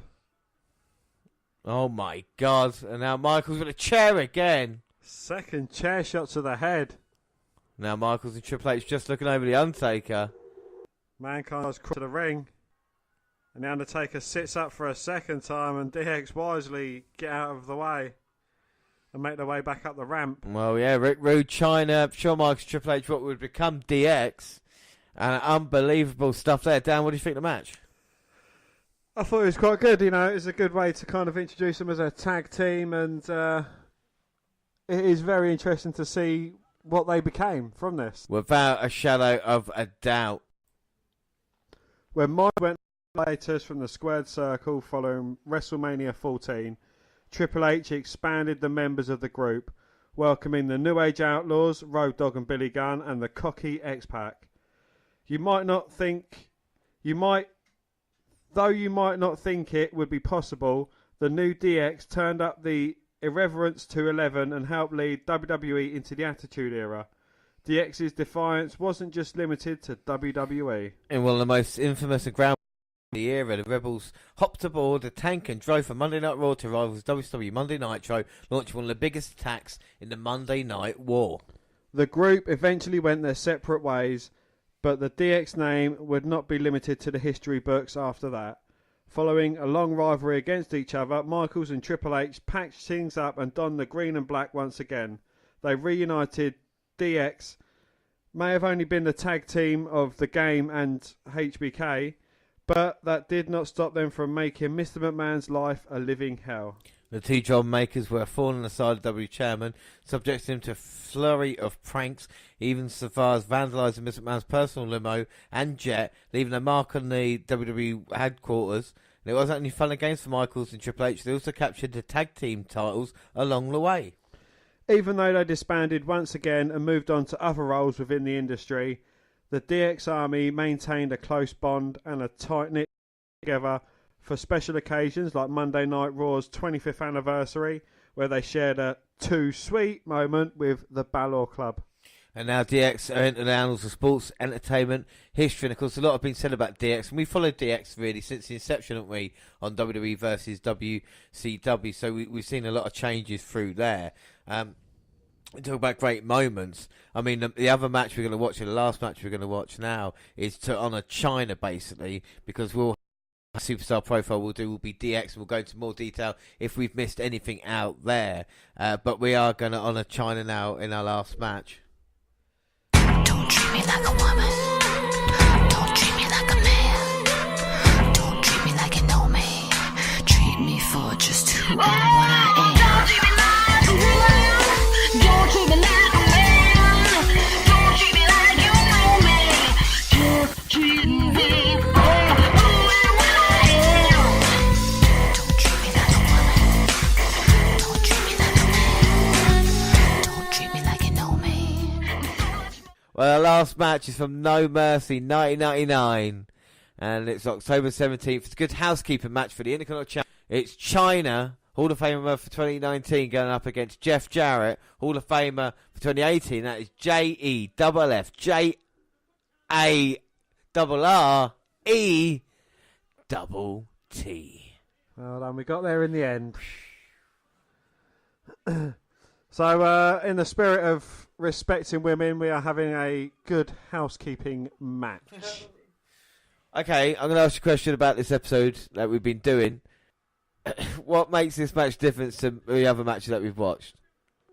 Oh my God. And now Michaels with a chair again. Second chair shot to the head. Now Michaels and Triple H just looking over the Undertaker. Mankind was caught to the ring. And the Undertaker sits up for a second time, and DX wisely get out of the way and make their way back up the ramp. Well, yeah, Rick Rude, China, Shawn Michaels, Triple H, what would become DX. And unbelievable stuff there. Dan, what do you think of the match? I thought it was quite good, you know. It was a good way to kind of introduce them as a tag team, and it is very interesting to see what they became from this. Without a shadow of a doubt. When Mike went latest from the squared circle following WrestleMania 14, Triple H expanded the members of the group, welcoming the New Age Outlaws, Road Dogg and Billy Gunn, and the Cocky X-Pac. You might not think it would be possible, the new DX turned up the irreverence to 11 and helped lead WWE into the Attitude Era. DX's defiance wasn't just limited to WWE. In one of the most infamous and ground the era, the Rebels hopped aboard a tank and drove from Monday Night Raw to rivals WWE Monday Nitro, launching one of the biggest attacks in the Monday Night War. The group eventually went their separate ways, but the DX name would not be limited to the history books after that. Following a long rivalry against each other, Michaels and Triple H packed things up and donned the green and black once again. They reunited. DX may have only been the tag team of the Game and HBK, but that did not stop them from making Mr. McMahon's life a living hell. The two job makers were a thorn in the side of W chairman, subjecting him to a flurry of pranks, even so far as vandalising Mr. McMahon's personal limo and jet, leaving a mark on the WWE headquarters. And it wasn't only fun and games for Michaels and Triple H, they also captured the tag team titles along the way. Even though they disbanded once again and moved on to other roles within the industry, the DX Army maintained a close bond and a tight-knit together for special occasions like Monday Night Raw's 25th anniversary, where they shared a too sweet moment with the Balor Club. And now DX are into the annals of sports, entertainment, history, and of course a lot has been said about DX, and we followed DX really since the inception, haven't we, on WWE versus WCW, so we've seen a lot of changes through there. We talk about great moments. I mean, the other match we're going to watch, and the last match we're going to watch now, is to honour China, basically, because we'll have a superstar profile will be DX, and we'll go into more detail if we've missed anything out there. But we are going to honour China now in our last match. Don't treat me like a woman. Don't treat me like a man. Don't treat me like you know me. Treat me for just who and what I am. Don't treat me like a woman. Don't treat me like a man. Don't treat me like you know me. Just treat me for who and what I am. Don't treat me like a woman. Don't treat me like a man. Don't treat me like you know me. Well, our last match is from No Mercy 1999, and it's October 17th. It's a good housekeeping match for the Intercontinental Champion. It's China, Hall of Famer for 2019, going up against Jeff Jarrett, Hall of Famer for 2018. That is JEFF JARRET. Well done, we got there in the end. So, in the spirit of respecting women, we are having a good housekeeping match. Okay, I'm going to ask you a question about this episode that we've been doing. What makes this match different to the other matches that we've watched?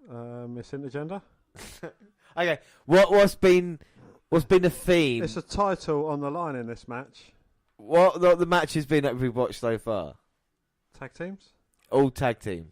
Missing agenda? Okay, what's been the theme? It's a title on the line in this match. What the match has been that we've watched so far? Tag teams? All tag team.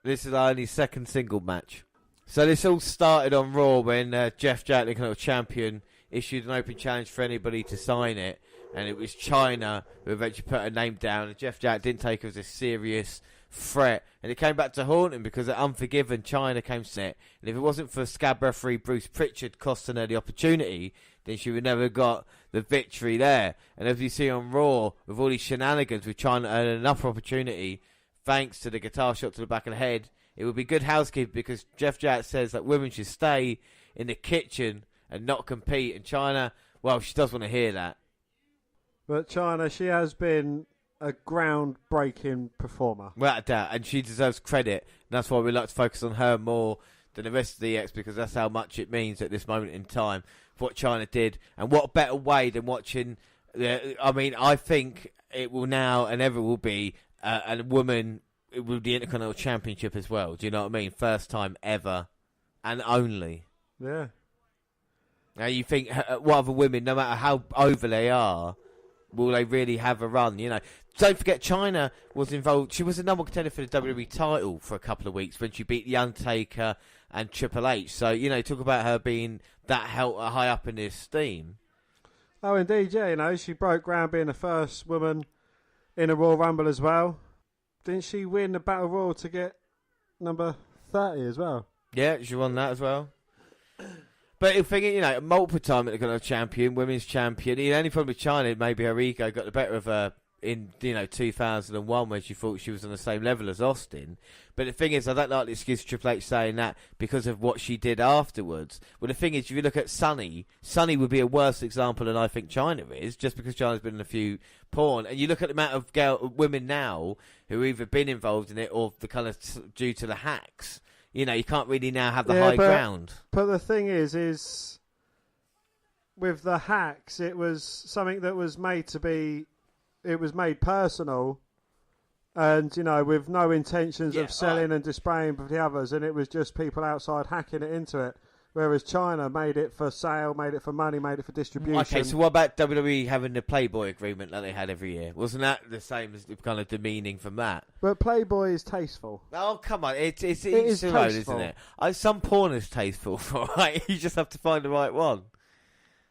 This is our only second single match. So this all started on Raw when Jeff Jarrett, the Intercontinental Champion, issued an open challenge for anybody to sign it. And it was China who eventually put her name down. And Jeff Jarrett didn't take her as a serious threat. And it came back to haunt him because at Unforgiven, China came set. And if it wasn't for scab referee Bruce Pritchard costing her the opportunity, then she would never have got the victory there. And as you see on Raw, with all these shenanigans with China earning another opportunity, thanks to the guitar shot to the back of the head it would be good housekeeping because Jeff Jarrett says that women should stay in the kitchen and not compete. And China, well, she does want to hear that. But China, she has been a groundbreaking performer. Without a doubt. And she deserves credit. And that's why we like to focus on her more than the rest of the X, because that's how much it means at this moment in time, what China did. And what better way than watching... I think it will now and ever will be a woman with the Intercontinental Championship as well. Do you know what I mean? First time ever and only. Yeah. Now you think, what other women, no matter how over they are, will they really have a run? You know, don't forget China was involved. She was the number one contender for the WWE title for a couple of weeks when she beat The Undertaker and Triple H. So, you know, talk about her being that high up in the esteem. Oh, indeed, yeah. You know, she broke ground being the first woman in a Royal Rumble as well. Didn't she win the Battle Royal to get number 30 as well? Yeah, she won that as well. But if thinking, you know, multiple time Intercontinental champion, women's champion. The only problem with China, maybe her ego got the better of her in 2001 when she thought she was on the same level as Austin. But the thing is, I don't like the excuse of Triple H saying that because of what she did afterwards. Well, the thing is, if you look at Sunny would be a worse example than I think China is, just because China's been in a few porn. And you look at the amount of women now who either been involved in it or the kind of due to the hacks. You know, you can't really now have the high ground. But the thing is with the hacks, it was something that was made to be, it was made personal, and, you know, with no intentions of selling and displaying for the others, and it was just people outside hacking it into it. Whereas China made it for sale, made it for money, made it for distribution. Okay, so what about WWE having the Playboy agreement that they had every year? Wasn't that the same as the kind of demeaning from that? But Playboy is tasteful. Oh, come on. It is tasteful, own, isn't it? Some porn is tasteful, right? You just have to find the right one.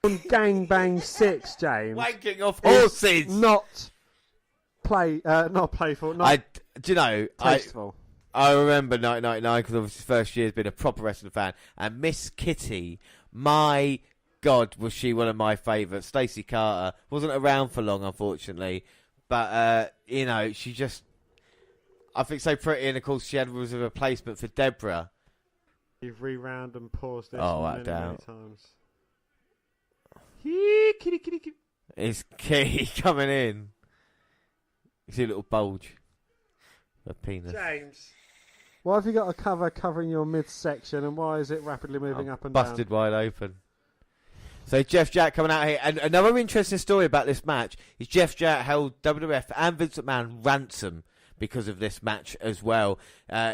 Gangbang 6, James. Wanking off horses! Not playful, tasteful. I remember 1999 because obviously first year has been a proper wrestling fan. And Miss Kitty, my God, was she one of my favourites. Stacey Carter wasn't around for long, unfortunately. But, you know, she just... I think so pretty. And, of course, she was a replacement for Deborah. You've rewound and paused this many times. Kitty. It's Kitty coming in. You see a little bulge. A penis. James. Why have you got a cover covering your midsection, and why is it rapidly moving up and busted down? wide open. So Jeff Jarrett coming out here. And another interesting story about this match is Jeff Jarrett held WWF and Vince McMahon ransom because of this match as well.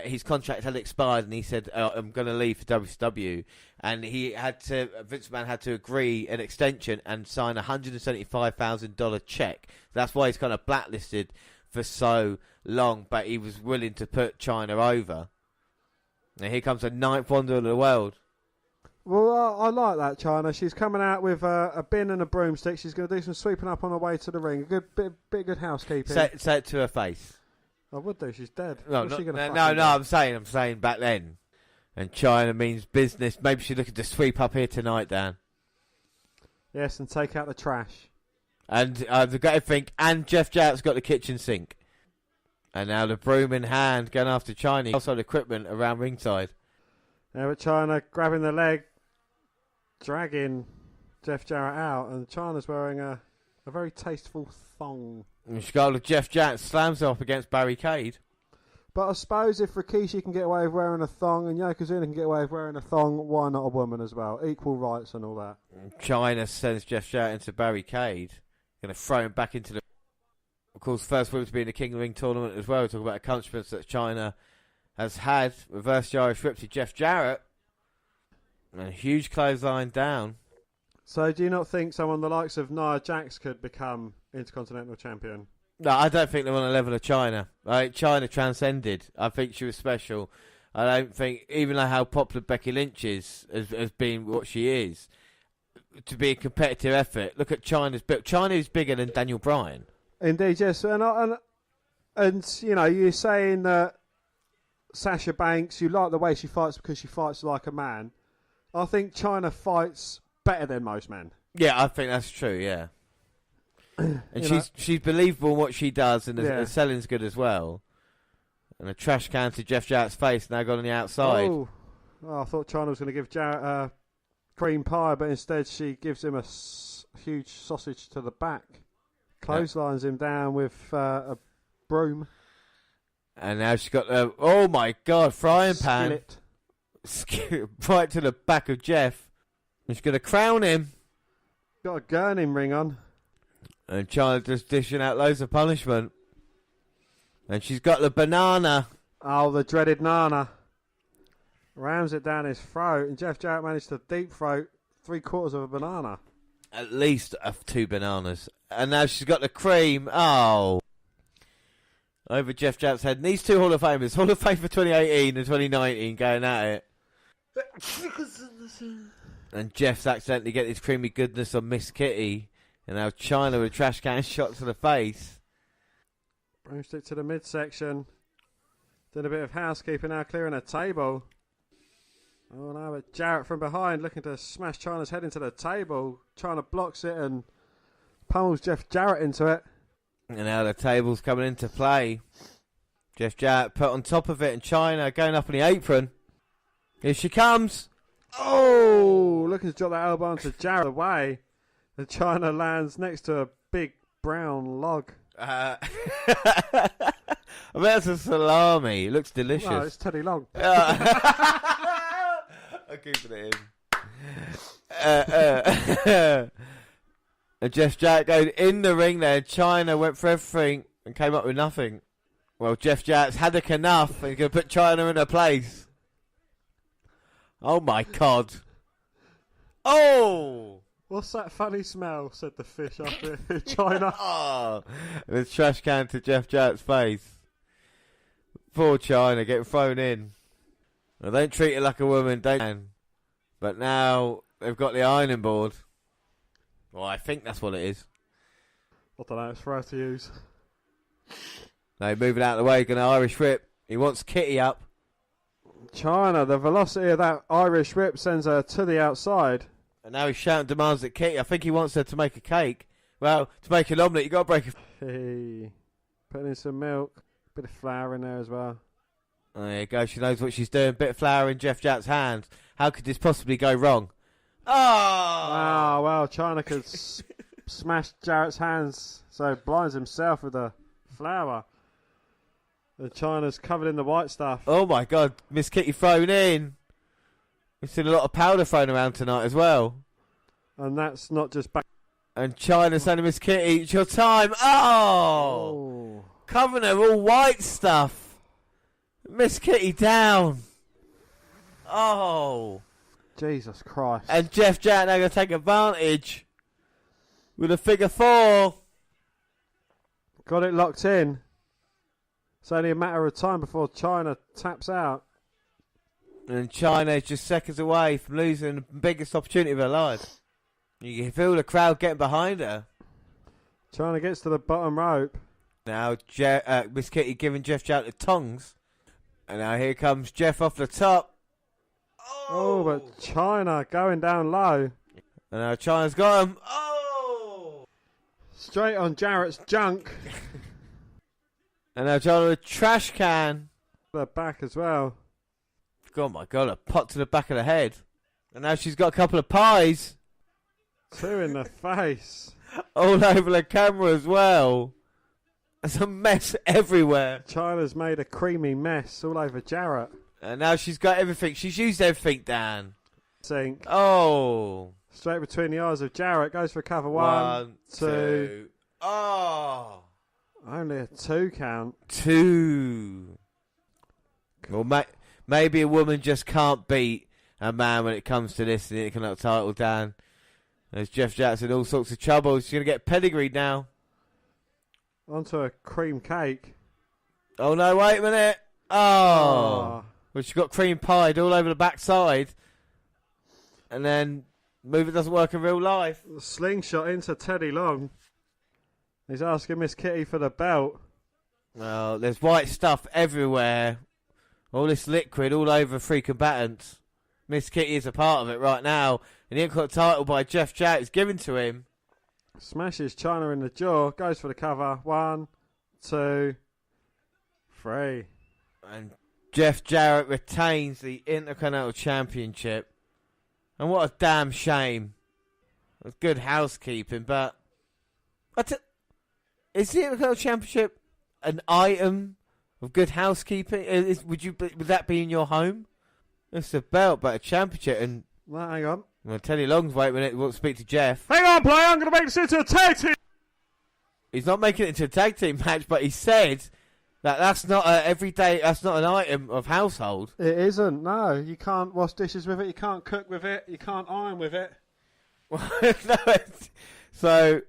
His contract had expired and he said, I'm going to leave for WCW. And Vince McMahon had to agree an extension and sign a $175,000 check. That's why he's kind of blacklisted for so long, but he was willing to put China over. And here comes the ninth wonder of the world. Well, I like that, China. She's coming out with a bin and a broomstick. She's going to do some sweeping up on her way to the ring. A good bit of good housekeeping. Say it to her face. I would do. She's dead. No, I'm saying back then. And China means business. Maybe she's looking to sweep up here tonight, Dan. Yes, and take out the trash. And they've got everything. And Jeff Jarrett's got the kitchen sink. And now the broom in hand going after China. Also equipment around ringside. Now with China grabbing the leg, dragging Jeff Jarrett out. And China's wearing a very tasteful thong. And she's got Jeff Jarrett slams up against barricade. But I suppose if Rikishi can get away with wearing a thong and Yokozuna can get away with wearing a thong, why not a woman as well? Equal rights and all that. China sends Jeff Jarrett into barricade. Going to throw him back into the... Of course, first women to be in the King of the Ring tournament as well. Talk about accomplishments that China has had. Reverse Irish whip to Jeff Jarrett. And a huge clothesline down. So do you not think someone the likes of Nia Jax could become Intercontinental Champion? No, I don't think they're on the level of China. China transcended. I think she was special. I don't think, even though how popular Becky Lynch is, as being what she is, to be a competitive effort. Look at China's build. China is bigger than Daniel Bryan. Indeed, yes. And you know, you're saying that Sasha Banks, you like the way she fights because she fights like a man. I think China fights better than most men. Yeah, I think that's true, yeah. And she's believable in what she does, and the selling's good as well. And a trash can to Jeff Jarrett's face, now gone on the outside. Oh, I thought China was going to give Jarrett a cream pie, but instead she gives him a huge sausage to the back. Clotheslines him down with a broom. And now she's got the, oh my God, frying pan. Right to the back of Jeff. And she's going to crown him. Got a gurning ring on. And China just dishing out loads of punishment. And she's got the banana. Oh, the dreaded Nana. Rams it down his throat, and Jeff Jarrett managed to deep throat 3/4 of a banana. At least 2 bananas. And now she's got the cream. Oh. Over Jeff Jarrett's head. And these 2 Hall of Famers. Hall of Fame for 2018 and 2019 going at it. And Jeff's accidentally getting his creamy goodness on Miss Kitty. And now China with a trash can shot to the face. Broomstick to the midsection. Did a bit of housekeeping now, clearing a table. Oh no, but Jarrett from behind looking to smash China's head into the table. China blocks it and pummels Jeff Jarrett into it. And now the table's coming into play. Jeff Jarrett put on top of it and China going up on the apron. Here she comes. Oh, looking to drop that elbow onto Jarrett away. And China lands next to a big brown log. I bet it's a salami. It looks delicious. No, it's Teddy Long. I'm keeping it in. And Jeff Jarrett going in the ring there. China went for everything and came up with nothing. Well, Jeff Jarrett's had enough and he's going to put China in her place. Oh my God. Oh! What's that funny smell? Said the fish after China. Oh, the trash can to Jeff Jarrett's face. Poor China getting thrown in. Well, don't treat her like a woman, don't. But now they've got the ironing board. Well, I think that's what it is. I don't know, it's for us to use. No, moving out of the way, going to Irish whip. He wants Kitty up. China, the velocity of that Irish whip sends her to the outside. And now he's shouting demands at Kitty. I think he wants her to make a cake. Well, to make an omelette, you've got to break a... Hey, putting in some milk. Bit of flour in there as well. Oh, there you go. She knows what she's doing. Bit of flour in Jeff Jarrett's hands. How could this possibly go wrong? Oh! Ah, well, China could smash Jarrett's hands, so blinds himself with the flour. And China's covered in the white stuff. Oh, my God. Miss Kitty thrown in. We've seen a lot of powder thrown around tonight as well. And that's not just back. And China saying to Miss Kitty, it's your time. Oh! Covering her all white stuff. Miss Kitty down. Oh! Jesus Christ. And Jeff Jarrett now going to take advantage with a figure 4. Got it locked in. It's only a matter of time before China taps out. And China is just seconds away from losing the biggest opportunity of her life. You can feel the crowd getting behind her. China gets to the bottom rope. Now Miss Kitty giving Jeff Jarrett the tongs. And now here comes Jeff off the top. Oh, but China going down low. And now China's got him. Oh! Straight on Jarrett's junk. And now China with a trash can. The back as well. Oh my God, a pot to the back of the head. And now she's got a couple of pies. 2 in the face. All over the camera as well. There's a mess everywhere. China's made a creamy mess all over Jarrett. And now she's got everything. She's used everything, Dan. Sink. Oh. Straight between the eyes of Jarrett. Goes for cover 1, 2. Oh. Only a 2 count. 2. Well, maybe a woman just can't beat a man when it comes to this and it can title, Dan. There's Jeff Jarrett's in all sorts of trouble. She's going to get pedigreed now. Onto a cream cake. Oh, no, wait a minute. Oh. Well, she got cream pied all over the backside. And then, movie doesn't work in real life. The slingshot into Teddy Long. He's asking Miss Kitty for the belt. Well, there's white stuff everywhere. All this liquid all over three combatants. Miss Kitty is a part of it right now. And the Intercontinental title by Jeff Jarrett is given to him. Smashes China in the jaw. Goes for the cover. 1, 2, 3. And Jeff Jarrett retains the Intercontinental Championship. And what a damn shame. It was good housekeeping, but is the Intercontinental Championship an item of good housekeeping? Would that be in your home? It's a belt, but a championship. And well, hang on. Well, Teddy Long's waiting a minute. We'll speak to Jeff. Hang on, player. I'm going to make this into a tag team. He's not making it into a tag team match, but he said that's not that's not an item of household. It isn't, no. You can't wash dishes with it, you can't cook with it, you can't iron with it. No, so,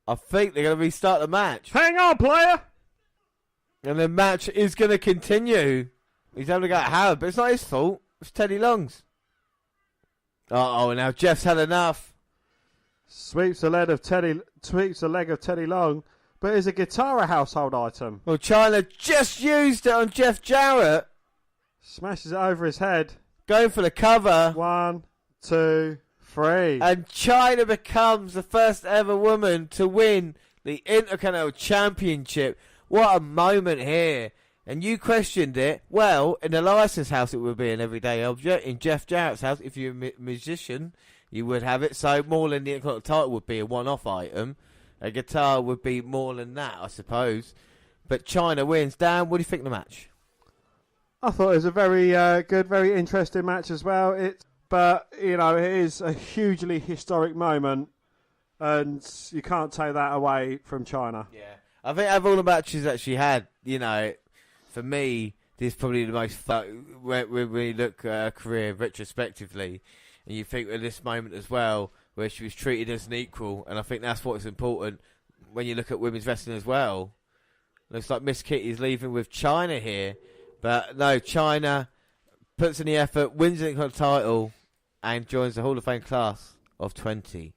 I think they're going to restart the match. Hang on, player! And the match is going to continue. He's having to go at Howard, but it's not his fault. It's Teddy Long's. Uh-oh, now Jeff's had enough. Sweeps the leg of Teddy Long, but is a guitar a household item? Well, China just used it on Jeff Jarrett. Smashes it over his head. Going for the cover. 1, 2, 3. And China becomes the first ever woman to win the Intercontinental Championship. What a moment here. And you questioned it. Well, in Elias's house it would be an everyday object. In Jeff Jarrett's house, if you're a musician, you would have it. So more than the Intercontinental title would be a one-off item. A guitar would be more than that, I suppose. But China wins. Dan, what do you think of the match? I thought it was a very good, very interesting match as well. But, you know, it is a hugely historic moment. And you can't take that away from China. Yeah. I think of all the matches that she had, you know, for me, this is probably the most fun. When we look at her career retrospectively, and you think of this moment as well, where she was treated as an equal, and I think that's what's important when you look at women's wrestling as well. Looks like Miss Kitty's leaving with China here, but no, China puts in the effort, wins the title, and joins the Hall of Fame class of 2019.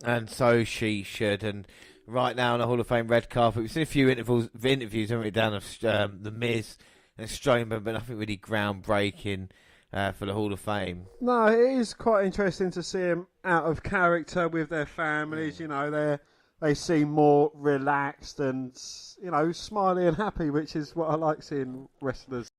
And so she should. And right now on the Hall of Fame red carpet, we've seen a few interviews, haven't we, down of The Miz and Strowman, but nothing really groundbreaking for the Hall of Fame. No, it is quite interesting to see them out of character with their families. You know, they seem more relaxed and, you know, smiley and happy, which is what I like seeing wrestlers.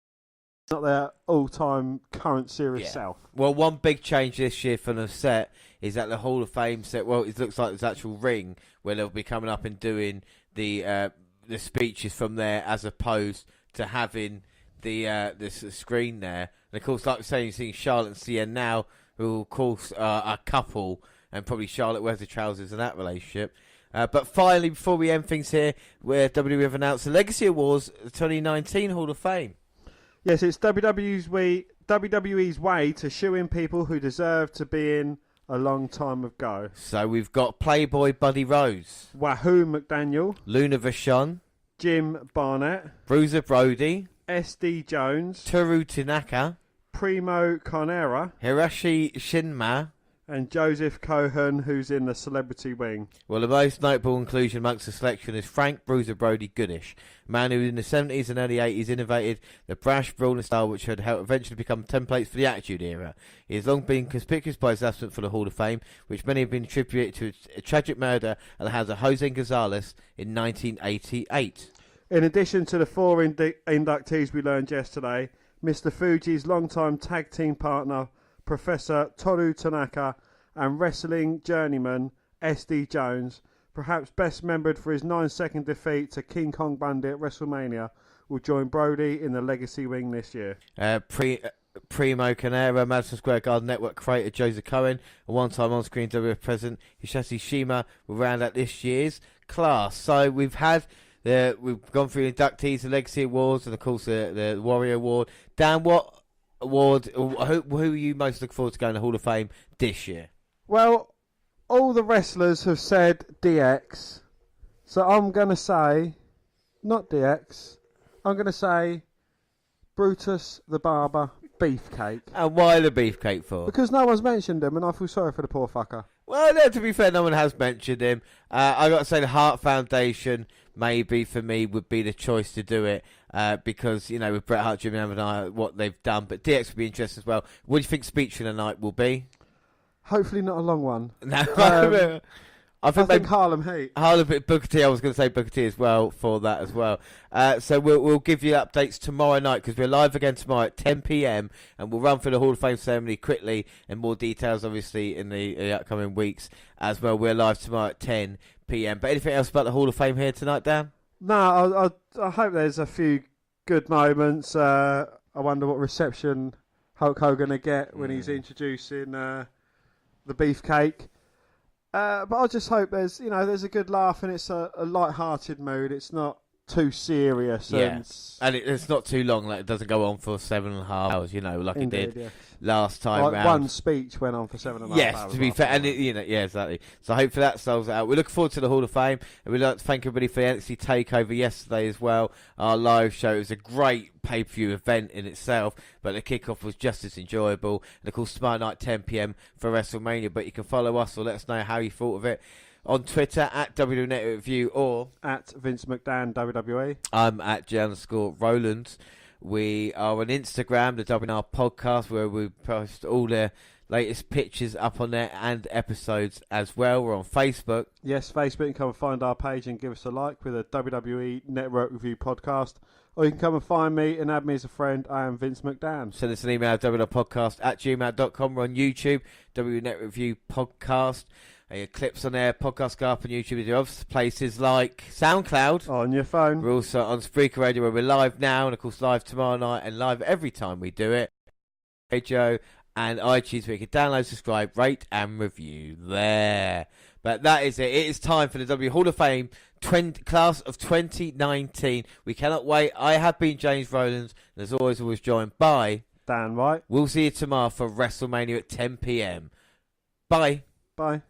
Not their all-time current serious self. Well, one big change this year for the set is that the Hall of Fame set, well, it looks like there's actual ring where they'll be coming up and doing the speeches from there, as opposed to having the screen there. And of course, like we're saying, you're seeing Charlotte and CN now, who of course are a couple, and probably Charlotte wears the trousers in that relationship. But finally, before we end things here, where WWE have announced the Legacy Awards 2019 Hall of Fame. Yes, it's WWE's way to shoe in people who deserve to be in a long time ago. So we've got Playboy Buddy Rose, Wahoo McDaniel, Luna Vachon, Jim Barnett, Bruiser Brody, SD Jones, Toru Tanaka, Primo Carnera, Hiroshi Shinma, and Joseph Cohen, who's in the celebrity wing. Well, the most notable inclusion amongst the selection is Frank Bruiser Brody Goodish, a man who in the 70s and early 80s innovated the brash brawling style which had helped eventually become templates for the Attitude Era. He has long been conspicuous by his absence for the Hall of Fame, which many have been attributed to a tragic murder at the hands of Jose Gonzalez in 1988. In addition to the four inductees we learned yesterday, Mr. Fuji's longtime tag team partner, Professor Toru Tanaka, and wrestling journeyman SD Jones, perhaps best remembered for his 9-second defeat to King Kong Bundy at WrestleMania, will join Brody in the Legacy Wing this year. Primo Carnera, Madison Square Garden Network creator Joseph Cohen, a one-time on-screen WWF president Hisashi Shima will round out this year's class. So we've gone through the inductees, the Legacy Awards, and of course the Warrior Award. Dan, what award, who are you most looking forward to going to the Hall of Fame this year? Well, all the wrestlers have said DX, so I'm going to say, not DX, I'm going to say Brutus the Barber Beefcake. And why the Beefcake for? Because no one's mentioned him, and I feel sorry for the poor fucker. Well, no, to be fair, no one has mentioned him. I got to say the Hart Foundation, maybe for me, would be the choice to do it because, you know, with Bret Hart, Jimmy and I, what they've done. But DX would be interesting as well. What do you think Speech of the Night will be? Hopefully not a long one. No, I think Harlem Heat. Booker T. I was going to say Booker T as well for that as well. So we'll give you updates tomorrow night because we're live again tomorrow at 10 p.m. and we'll run through the Hall of Fame ceremony quickly and more details obviously in the upcoming weeks as well. We're live tomorrow at 10 p.m. But anything else about the Hall of Fame here tonight, Dan? No, I hope there's a few good moments. I wonder what reception Hulk Hogan to get when he's introducing the beefcake. But I just hope there's a good laugh and it's a light-hearted mood. It's not too serious. Yeah. And it's not too long. Like it doesn't go on for 7.5 hours. Like it did last time round. One speech went on for 7.5 hours. Yes, to be fair, and exactly. So hopefully that solves it out. We look forward to the Hall of Fame, and we'd like to thank everybody for the NXT Takeover yesterday as well. Our live show, it was a great pay-per-view event in itself, but the kickoff was just as enjoyable. And of course, tomorrow night 10 p.m. for WrestleMania. But you can follow us or let us know how you thought of it on Twitter at WWE Network Review or at Vince McDan WWE. I'm at J_Roland. We are on Instagram, the WNR podcast, where we post all the latest pictures up on there and episodes as well. We're on Facebook. Yes, Facebook. You can come and find our page and give us a like with a WWE Network Review podcast. Or you can come and find me and add me as a friend. I am Vince McDan. Send us an email, WNRpodcast@gmail.com. We're on YouTube, WWE Network Review podcast. Clips on there, podcasts go up on YouTube. There are other places like SoundCloud. On your phone. We're also on Spreaker Radio where we're live now and of course live tomorrow night and live every time we do it. Radio and iTunes where you can download, subscribe, rate and review there. But that is it. It is time for the W Hall of Fame class of 2019. We cannot wait. I have been James Rowlands and as always joined by Dan White. We'll see you tomorrow for WrestleMania at 10 p.m. Bye. Bye.